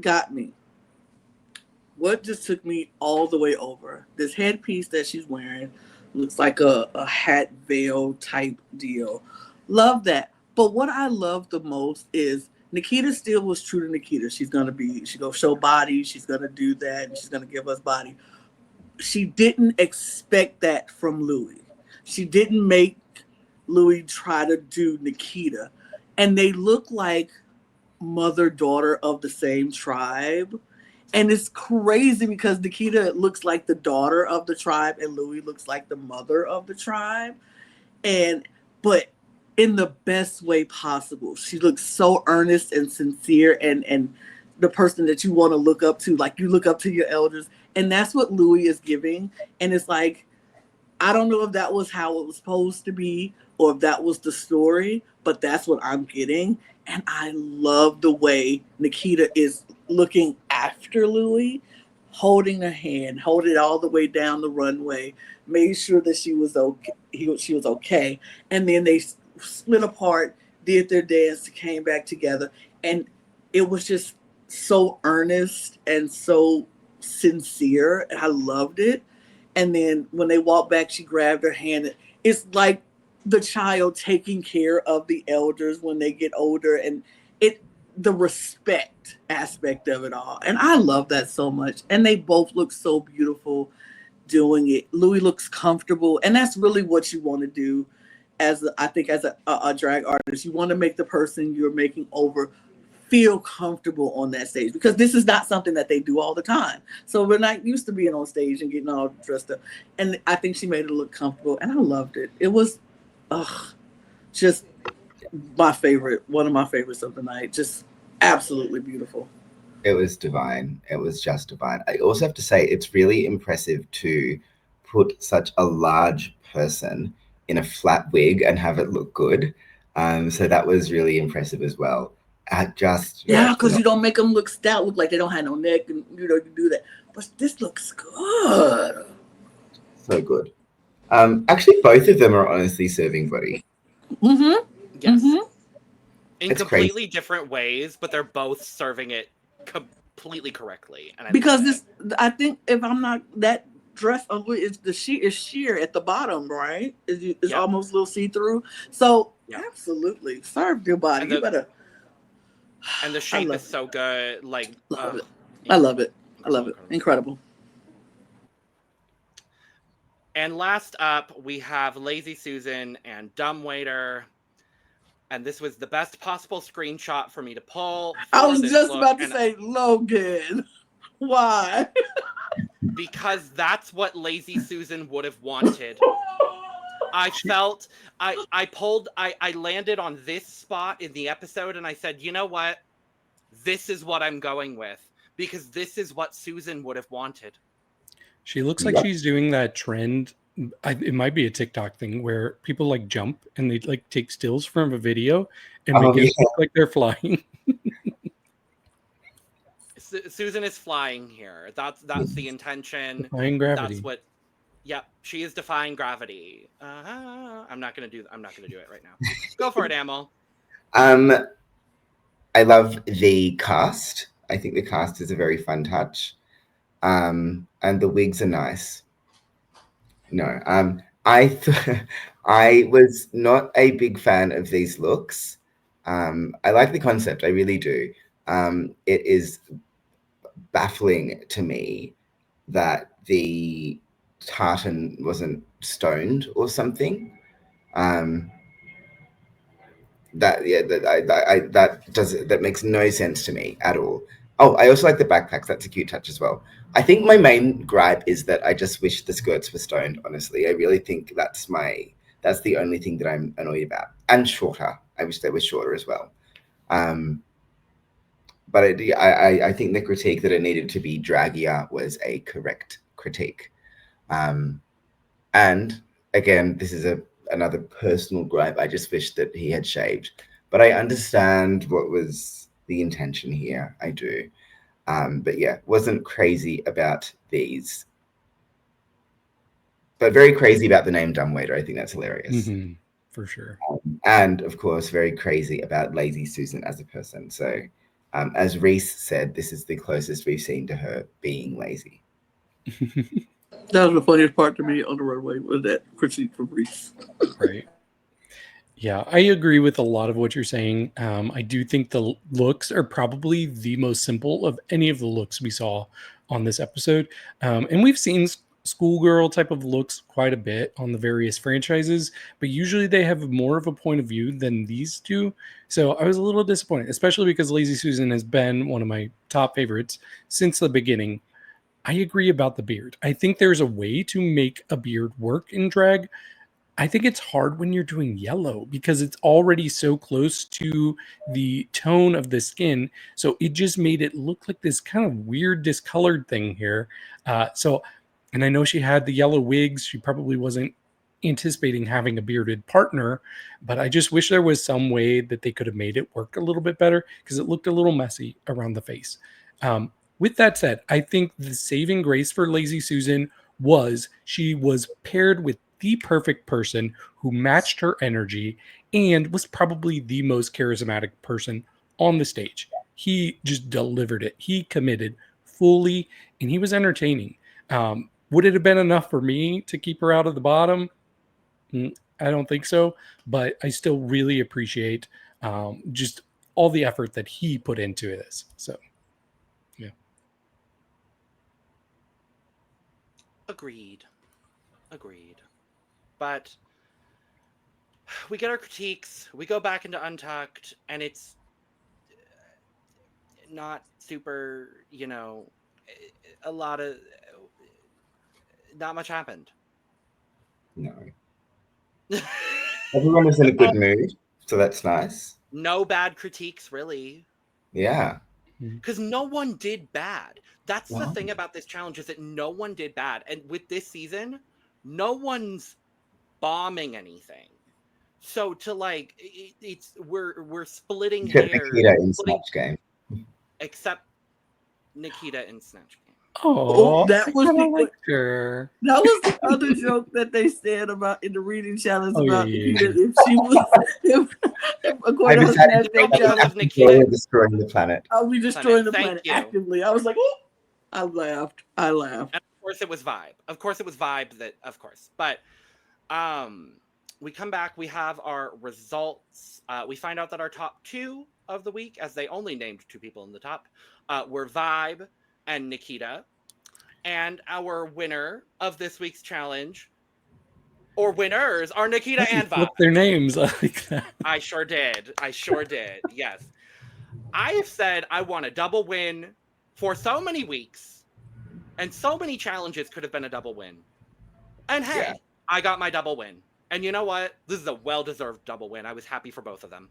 just took me all the way over, this headpiece that she's wearing looks like a hat veil type deal. Love that. But what I love the most is Nikita still was true to Nikita. She's going to show body. She's going to do that. And she's going to give us body. She didn't expect that from Louis. She didn't make Louis try to do Nikita, and they look like mother-daughter of the same tribe. And it's crazy because Nikita looks like the daughter of the tribe and Louis looks like the mother of the tribe. But in the best way possible. She looks so earnest and sincere and the person that you want to look up to, like you look up to your elders. And that's what Louis is giving. And it's like, I don't know if that was how it was supposed to be or if that was the story, but that's what I'm getting. And I love the way Nikita is looking after Louis, holding her hand, holding it all the way down the runway, made sure that she was okay. She was okay. And then they split apart, did their dance, came back together. And it was just so earnest and so sincere. And I loved it. And then when they walked back, she grabbed her hand. It's like the child taking care of the elders when they get older, and the respect aspect of it all. And I love that so much. And they both look so beautiful doing it. Louis looks comfortable, and that's really what you want to do as a drag artist. You want to make the person you're making over feel comfortable on that stage, because this is not something that they do all the time. So we're not used to being on stage and getting all dressed up. And I think she made it look comfortable, and I loved it. It was just my favorite, one of my favorites of the night. Just absolutely beautiful. It was divine. It was just divine. I also have to say, it's really impressive to put such a large person in a flat wig and have it look good. So that was really impressive as well. Because you don't make them look stout, look like they don't have no neck, and you do that. But this looks good. So good. Actually, both of them are honestly serving body. Mm-hmm. Yes. Mm-hmm. In It's completely different ways, but they're both serving it completely correctly. And I think if I'm not, that dress is sheer at the bottom, right? It's almost a little see-through. So absolutely serve your body. You better. And the shape is so good. Like, I love it. I love it. Incredible. And last up, we have Lazy Susan and Dumbwaiter. And this was the best possible screenshot for me to pull. I was just about to say, Logan. Why? Because that's what Lazy Susan would have wanted. I felt I landed on this spot in the episode, and I said, you know what? This is what I'm going with, because this is what Susan would have wanted. She looks like she's doing that trend. It might be a TikTok thing where people like jump and they like take stills from a video and make it look like they're flying. Susan is flying here. That's the intention. Defying gravity. That's what. Yep, she is defying gravity. I'm not gonna do it right now. Go for it, Amyl. I love the cast. I think the cast is a very fun touch. And the wigs are nice. No, I was not a big fan of these looks. I like the concept. I really do. It is baffling to me that the tartan wasn't stoned or something. That makes no sense to me at all. Oh, I also like the backpacks. That's a cute touch as well. I think my main gripe is that I just wish the skirts were stoned, honestly. I really think that's the only thing that I'm annoyed about. And shorter. I wish they were shorter as well. But I think the critique that it needed to be draggier was a correct critique. And again, this is another personal gripe. I just wish that he had shaved. But I understand what was the intention here. I do. But yeah, wasn't crazy about these. But very crazy about the name Dumbwaiter. I think that's hilarious. Mm-hmm, for sure. And of course, very crazy about Lazy Susan as a person. So as Reese said, this is the closest we've seen to her being lazy. That was the funniest part to me on the runway, was that critique from Reese. Right. Yeah, I agree with a lot of what you're saying. I do think the looks are probably the most simple of any of the looks we saw on this episode. And we've seen schoolgirl type of looks quite a bit on the various franchises, but usually they have more of a point of view than these do. So I was a little disappointed, especially because Lazy Susan has been one of my top favorites since the beginning. I agree about the beard. I think there's a way to make a beard work in drag. I think it's hard when you're doing yellow because it's already so close to the tone of the skin. So it just made it look like this kind of weird discolored thing here. And I know she had the yellow wigs. She probably wasn't anticipating having a bearded partner, but I just wish there was some way that they could have made it work a little bit better because it looked a little messy around the face. With that said, I think the saving grace for Lazy Susan was she was paired with the perfect person who matched her energy and was probably the most charismatic person on the stage. He just delivered it. He committed fully and he was entertaining. Would it have been enough for me to keep her out of the bottom? I don't think so, but I still really appreciate just all the effort that he put into this. So, yeah. Agreed. But we get our critiques, we go back into Untucked, and it's not super, not much happened. No. Everyone was in a good mood, so that's nice. No bad critiques, really. Yeah. Because no one did bad. That's the thing about this challenge is that no one did bad. And with this season, no one's bombing anything. So to we're splitting hairs. Nikita in Snatch Game. Except Nikita in Snatch Game. Oh, that was her. That was the other joke that they said about in the reading challenge about Nikita. Yeah. If she was, according to Snatch Game challenge, Nikita destroying the planet. I'll be destroying the Thank planet you. actively. I was like, oh, I laughed. And of course it was Vibe. But we come back, we have our results. We find out that our top two of the week, as they only named two people in the top, were Vibe and Nikita. And our winner of this week's challenge, or winners, are Nikita and Vibe. Flip their names like that. I sure did. Yes. I have said I want a double win for so many weeks, and so many challenges could have been a double win. And hey, yeah. I got my double win. And you know what? This is a well-deserved double win. I was happy for both of them.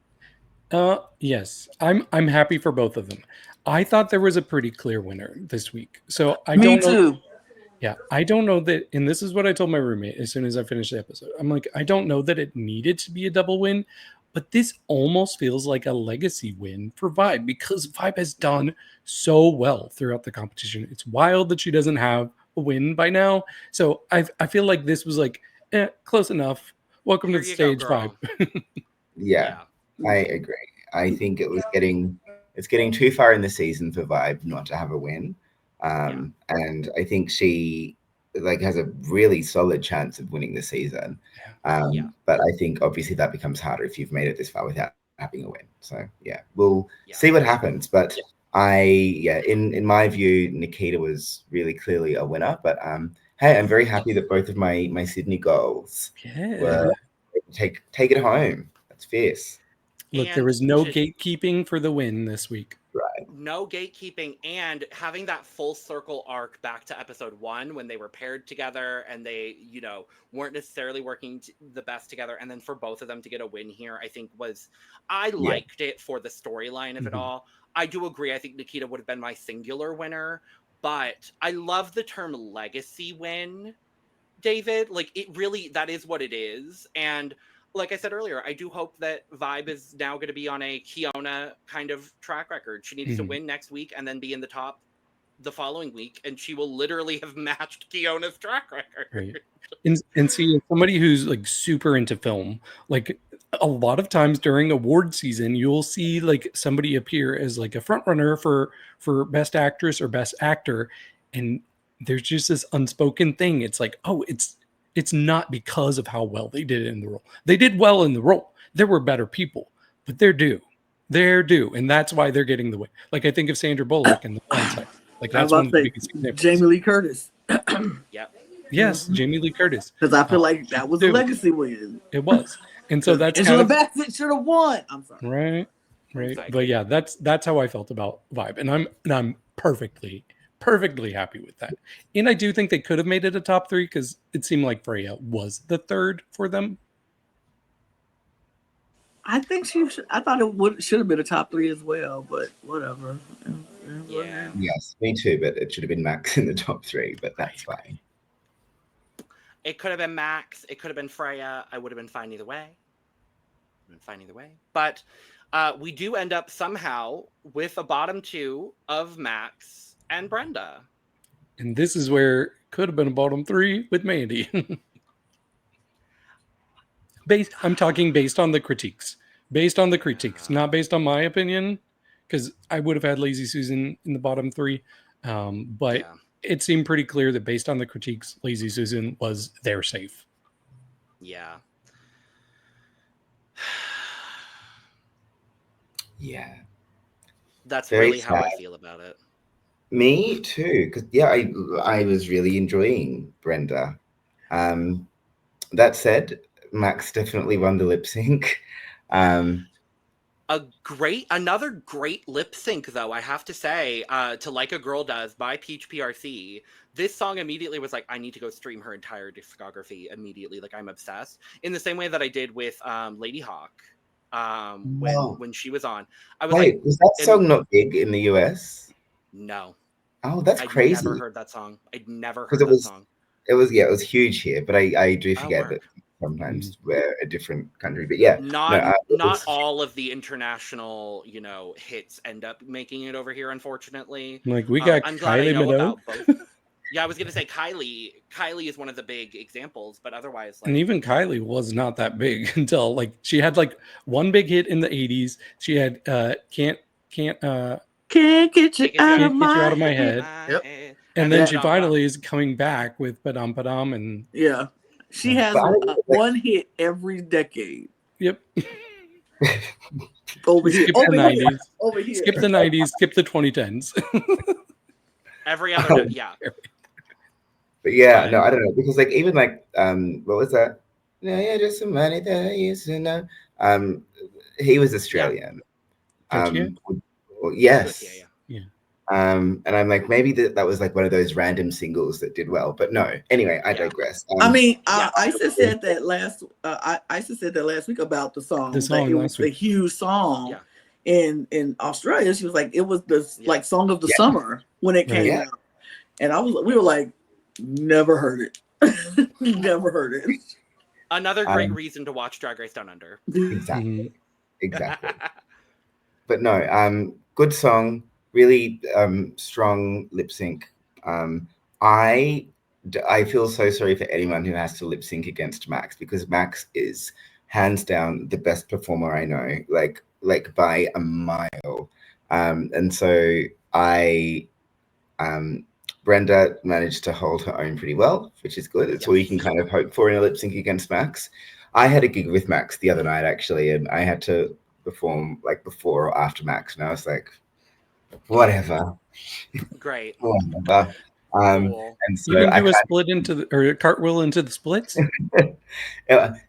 Yes, I'm happy for both of them. I thought there was a pretty clear winner this week. So I Me don't too. know. Yeah, I don't know that, and this is what I told my roommate as soon as I finished the episode. I'm like, I don't know that it needed to be a double win, but this almost feels like a legacy win for Vibe because Vibe has done so well throughout the competition. It's wild that she doesn't have a win by now. So I feel like this was like, close enough. Welcome to the stage, Vibe. Yeah, I agree. I think it's getting too far in the season for Vibe not to have a win. And I think she has a really solid chance of winning the season. But I think obviously that becomes harder if you've made it this far without having a win. So we'll see what happens. But in my view, Nikita was really clearly a winner. But hey, I'm very happy that both of my Sydney girls were take it home. That's fierce. Look, there was no gatekeeping for the win this week. Right. No gatekeeping, and having that full circle arc back to episode 1 when they were paired together and they, weren't necessarily working the best together. And then for both of them to get a win here, I think liked it for the storyline of it all. I do agree. I think Nikita would have been my singular winner, but I love the term legacy win, David. It really, that is what it is. And like I said earlier, I do hope that Vibe is now going to be on a Kiona kind of track record. She needs to win next week and then be in the top the following week, and she will literally have matched Kiona's track record. Right. And see, somebody who's super into film, a lot of times during award season, you'll see somebody appear as a front runner for best actress or best actor, and there's just this unspoken thing. It's it's not because of how well they did in the role. They did well in the role. There were better people, but they're due. And that's why they're getting the win. I think of Sandra Bullock in The Blind Side. That's one of the biggest examples. Jamie Lee Curtis. Yep. Yes, Jamie Lee Curtis. Because I feel like that was a Dude. legacy win. It was. And so that's Angela Bassett should have won. I'm sorry. Right. Sorry. But yeah, that's how I felt about Vibe. And I'm perfectly happy with that. And I do think they could have made it a top 3 because it seemed like Freya was the third for them. I think I thought should have been a top 3 as well, but whatever. Yeah. Yes, me too, but it should have been Max in the top 3, but that's fine. It could have been Max. It could have been Freya. I would have been fine either way. But we do end up somehow with a bottom 2 of Max and Brenda. And this is where it could have been a bottom 3 with Mandy. I'm talking based on the critiques. Not based on my opinion, because I would have had Lazy Susan in the bottom 3. But it seemed pretty clear that based on the critiques, Lazy Susan was their safe. Yeah. Yeah. That's Very really how I sad. feel about it. Me too, because I was really enjoying Brenda. That said, Max definitely won the lip sync. Another great lip sync, though, I have to say, to Like a Girl Does by Peach PRC. This song immediately was like, I need to go stream her entire discography immediately. Like, I'm obsessed. In the same way that I did with Lady Hawk when she was on. I was like, was that song not big in the US? No. Oh, that's crazy. I'd never heard that song. I'd never heard Because that song. It was huge here, but I do forget that sometimes we're a different country. But yeah, not all of the international, hits end up making it over here, unfortunately. Like we got I'm glad I Kylie know Minogue. about both. Yeah, I was gonna say Kylie. Kylie is one of the big examples, but otherwise, and even Kylie was not that big until like she had like one big hit in the 80s. She had can't get you out of my head. Yep. And then she finally is coming back with Padam Padam and she has one hit every decade. Yep. Over here. Skip the 90s. Over here. Skip the 90s. Skip the 2010s. Every other yeah. But yeah, no, I don't know, because like even like what was that? Yeah, just some money that I used to know. He was Australian. Yes. Yeah. And I'm like, maybe that was like one of those random singles that did well, but no. Anyway, I digress. Isa said that last week about the song. It was a huge song. Yeah. In Australia, she was like, it was the like song of the summer when it came out, and we were like, never heard it, never heard it. Another great reason to watch Drag Race Down Under. Exactly. But no, good song, really strong lip sync. I feel so sorry for anyone who has to lip sync against Max, because Max is hands down the best performer I know, like by a mile. And so Brenda managed to hold her own pretty well, which is good. It's all you can kind of hope for in a lip sync against Max. I had a gig with Max the other night, actually, and I had to perform like before or after Max, and I was like, whatever. Great. Whatever. Cool. And so you can do a split or a cartwheel into the splits?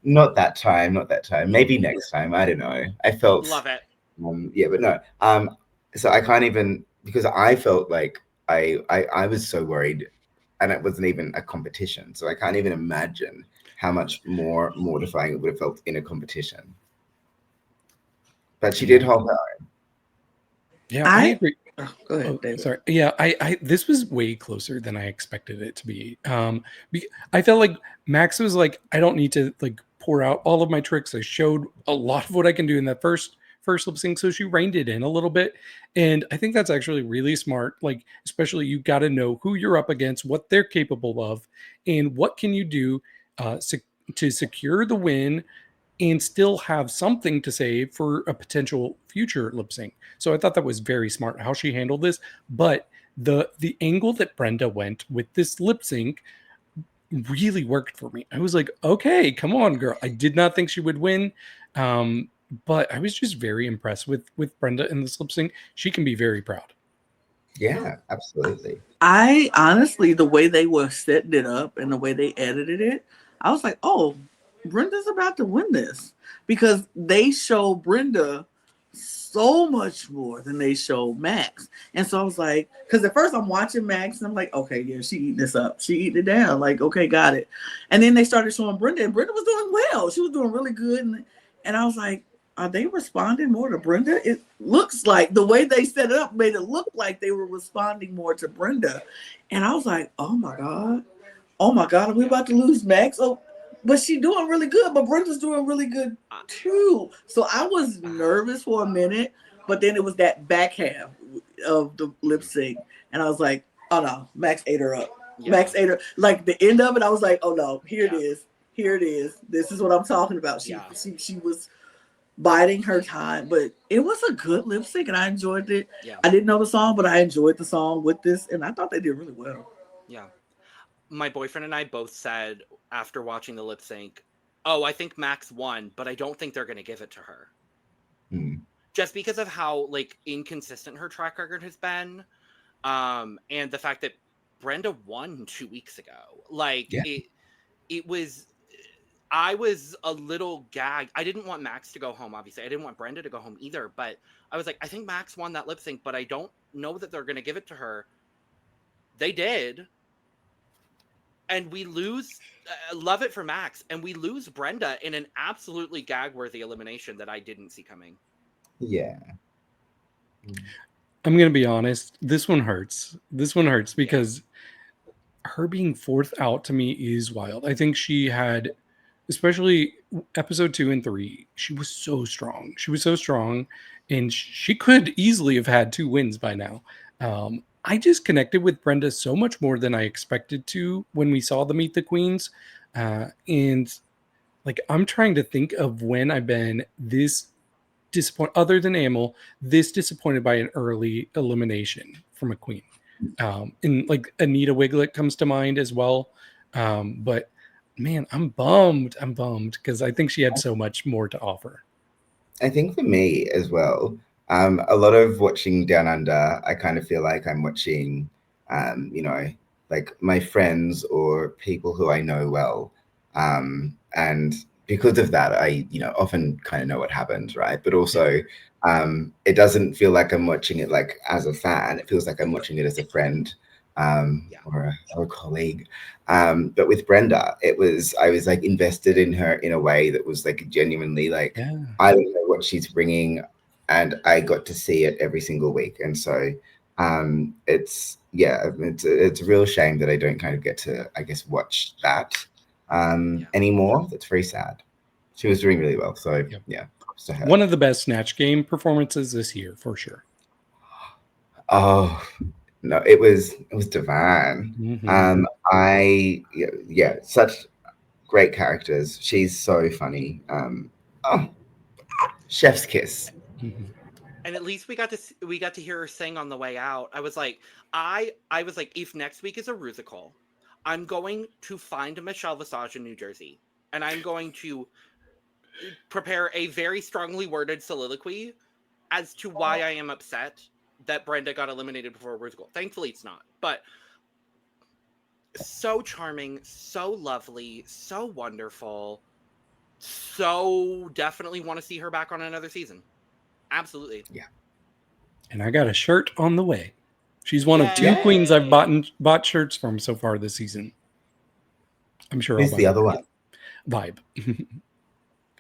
Not that time. Maybe next time. I don't know. I felt love it. But no. So I can't even, because I felt like I was so worried, and it wasn't even a competition. So I can't even imagine how much more mortifying it would have felt in a competition. But she did hold her own. Yeah, I agree. Go ahead, David. Sorry. Yeah, I this was way closer than I expected it to be. I felt like Max was like, I don't need to like pour out all of my tricks. I showed a lot of what I can do in that first lip sync, so she reined it in a little bit, and I think that's actually really smart. Like, especially you got to know who you're up against, what they're capable of, and what can you do to secure the win and still have something to say for a potential future lip sync. So I thought that was very smart how she handled this. But the angle that Brenda went with this lip sync really worked for me. I was like, okay, come on, girl. I did not think she would win. But I was just very impressed with Brenda in this lip sync. She can be very proud. Yeah, absolutely. I honestly, the way they were setting it up and the way they edited it, I was like, oh, Brenda's about to win this because they show Brenda so much more than they show Max. And so I was like, because at first I'm watching Max and I'm like, okay, yeah, she eating this up. She eating it down. Like, okay, got it. And then they started showing Brenda and Brenda was doing well. She was doing really good. And I was like, are they responding more to Brenda? It looks like the way they set it up made it look like they were responding more to Brenda. And I was like, oh my God, are we about to lose Max? Oh, but she's doing really good, but Brenda's doing really good too. So I was nervous for a minute, but then it was that back half of the lip sync. And I was like, oh no, Max ate her up. Yeah. Max ate her. Like the end of it, I was like, oh no, here it is. Here it is. This is what I'm talking about. She was biding her time, but it was a good lip sync and I enjoyed it. Yeah. I didn't know the song, but I enjoyed the song with this and I thought they did really well. Yeah. My boyfriend and I both said after watching the lip sync, oh, I think Max won, but I don't think they're going to give it to her. Just because of how like inconsistent her track record has been. And the fact that Brenda won 2 weeks ago. Like it was, I was a little gagged. I didn't want Max to go home, obviously. I didn't want Brenda to go home either. But I was like, I think Max won that lip sync, but I don't know that they're going to give it to her. They did. And we lose, love it for Max, and we lose Brenda in an absolutely gag-worthy elimination that I didn't see coming. Yeah. I'm going to be honest. This one hurts. This one hurts because her being fourth out to me is wild. I think she had... especially episode 2 and 3, she was so strong. She was so strong, and she could easily have had 2 wins by now. I just connected with Brenda so much more than I expected to when we saw the Meet the Queens. And like, I'm trying to think of when I've been this disappointed, other than Amyl, this disappointed by an early elimination from a queen. And like Anita Wiglet comes to mind as well. But man, I'm bummed because I think she had so much more to offer. I think for me as well, a lot of watching Down Under, I kind of feel like I'm watching, like my friends or people who I know well. And because of that, I, often kind of know what happens, right? But also, it doesn't feel like I'm watching it like as a fan. It feels like I'm watching it as a friend. Or a colleague. But with Brenda, I was like invested in her in a way that was like genuinely like, I don't know what she's bringing, and I got to see it every single week. And so it's a real shame that I don't kind of get to, I guess, watch that anymore. That's very sad. She was doing really well. So props to her. One of the best Snatch Game performances this year, for sure. Oh, no, it was divine. Such great characters. She's so funny. Chef's kiss. And at least we got to hear her sing on the way out. I was like, if next week is a Rusical, I'm going to find Michelle Visage in New Jersey, and I'm going to prepare a very strongly worded soliloquy as to why I am upset that Brenda got eliminated before Rusical. Thankfully, it's not. But so charming, so lovely, so wonderful. So definitely want to see her back on another season. Absolutely. Yeah. And I got a shirt on the way. She's one of 2 queens I've bought shirts from so far this season. I'm sure. Who's the other one? Vibe.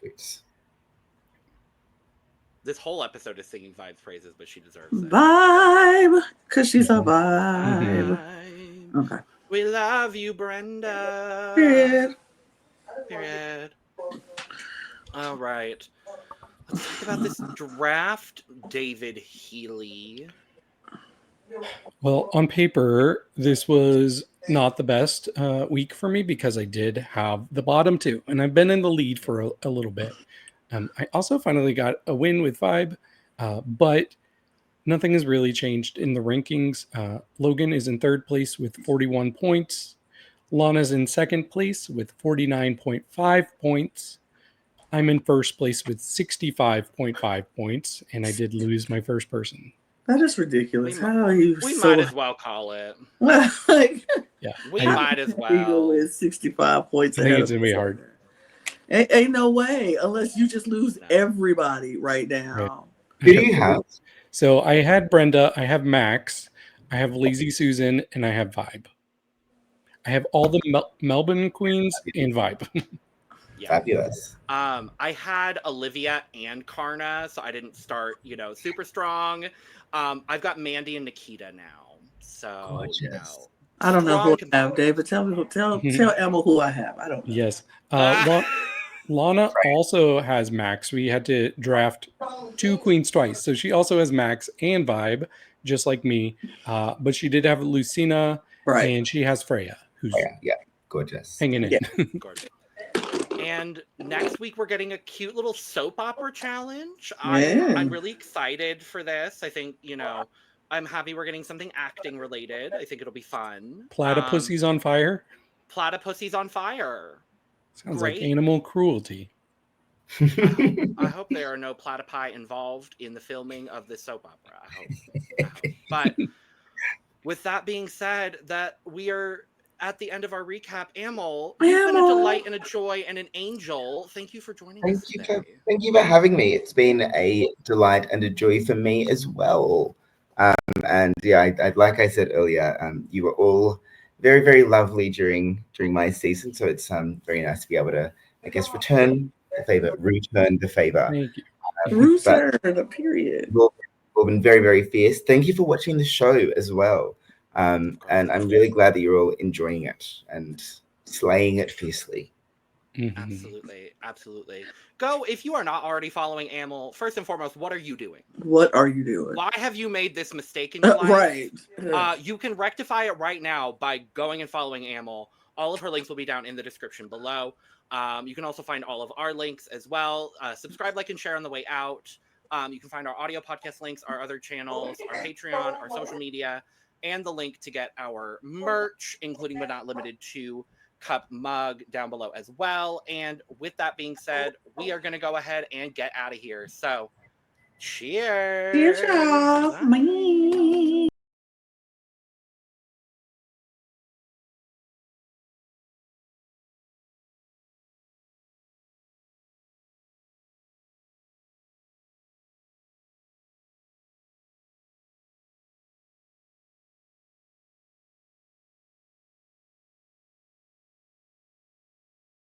Oops. This whole episode is singing Vibe's praises, but she deserves it. Vibe, because she's a vibe. Okay. We love you, Brenda. Period. All right. Let's talk about this draft, David Healy. Well, on paper, this was not the best week for me because I did have the bottom 2, and I've been in the lead for a little bit. I also finally got a win with Vibe, but nothing has really changed in the rankings. Logan is in 3rd place with 41 points. Lana's in 2nd place with 49.5 points. I'm in 1st place with 65.5 points, and I did lose my first person. That is ridiculous. We How are you We so might as well call it. like Yeah. We I might as Eagle well. is 65 points think ahead it's of gonna be us. hard. Ain't no way unless you just lose No. everybody right now. Who do you have? So I had Brenda, I have Max, I have Lazy Susan, and I have Vibe. I have all the Melbourne Queens and Vibe. Yeah. Fabulous. I had Olivia and Karna, so I didn't start, super strong. I've got Mandy and Nikita now. So, Gorgeous. I don't know who strong I have, David. Tell Emma who I have. I don't know. Yes. Lana also has Max. We had to draft 2 queens twice. So she also has Max and Vibe, just like me. But she did have Lucina, Right. and she has Freya, who's Yeah, gorgeous. hanging in. Yeah. Gorgeous. And next week we're getting a cute little soap opera challenge. Yeah. I'm really excited for this. I think, I'm happy we're getting something acting related. I think it'll be fun. Platypussies on fire. Platypussies on fire. Sounds Great. like animal cruelty. I hope there are no platypi involved in the filming of this soap opera. I hope. But with that being said, that we are at the end of our recap. Amyl, you've been a delight and a joy and an angel. Thank you for joining us today. Thank you for having me. It's been a delight and a joy for me as well. And yeah, like I said earlier, you were all very, very lovely during my season. So it's very nice to be able to, I guess, return the favor. Thank you. Return, period. You've all been very, very fierce. Thank you for watching the show as well. And I'm really glad that you're all enjoying it and slaying it fiercely. Mhm. Absolutely. Go, if you are not already following Amyl, first and foremost, what are you doing? What are you doing? Why have you made this mistake in your life? Right. You can rectify it right now by going and following Amyl. All of her links will be down in the description below. You can also find all of our links as well. Subscribe, like, and share on the way out. You can find our audio podcast links, our other channels, our Patreon, our social media, and the link to get our merch, including but not limited to cup mug, down below as well. And with that being said, we are going to go ahead and get out of here. So cheers. Cheers, y'all. Bye.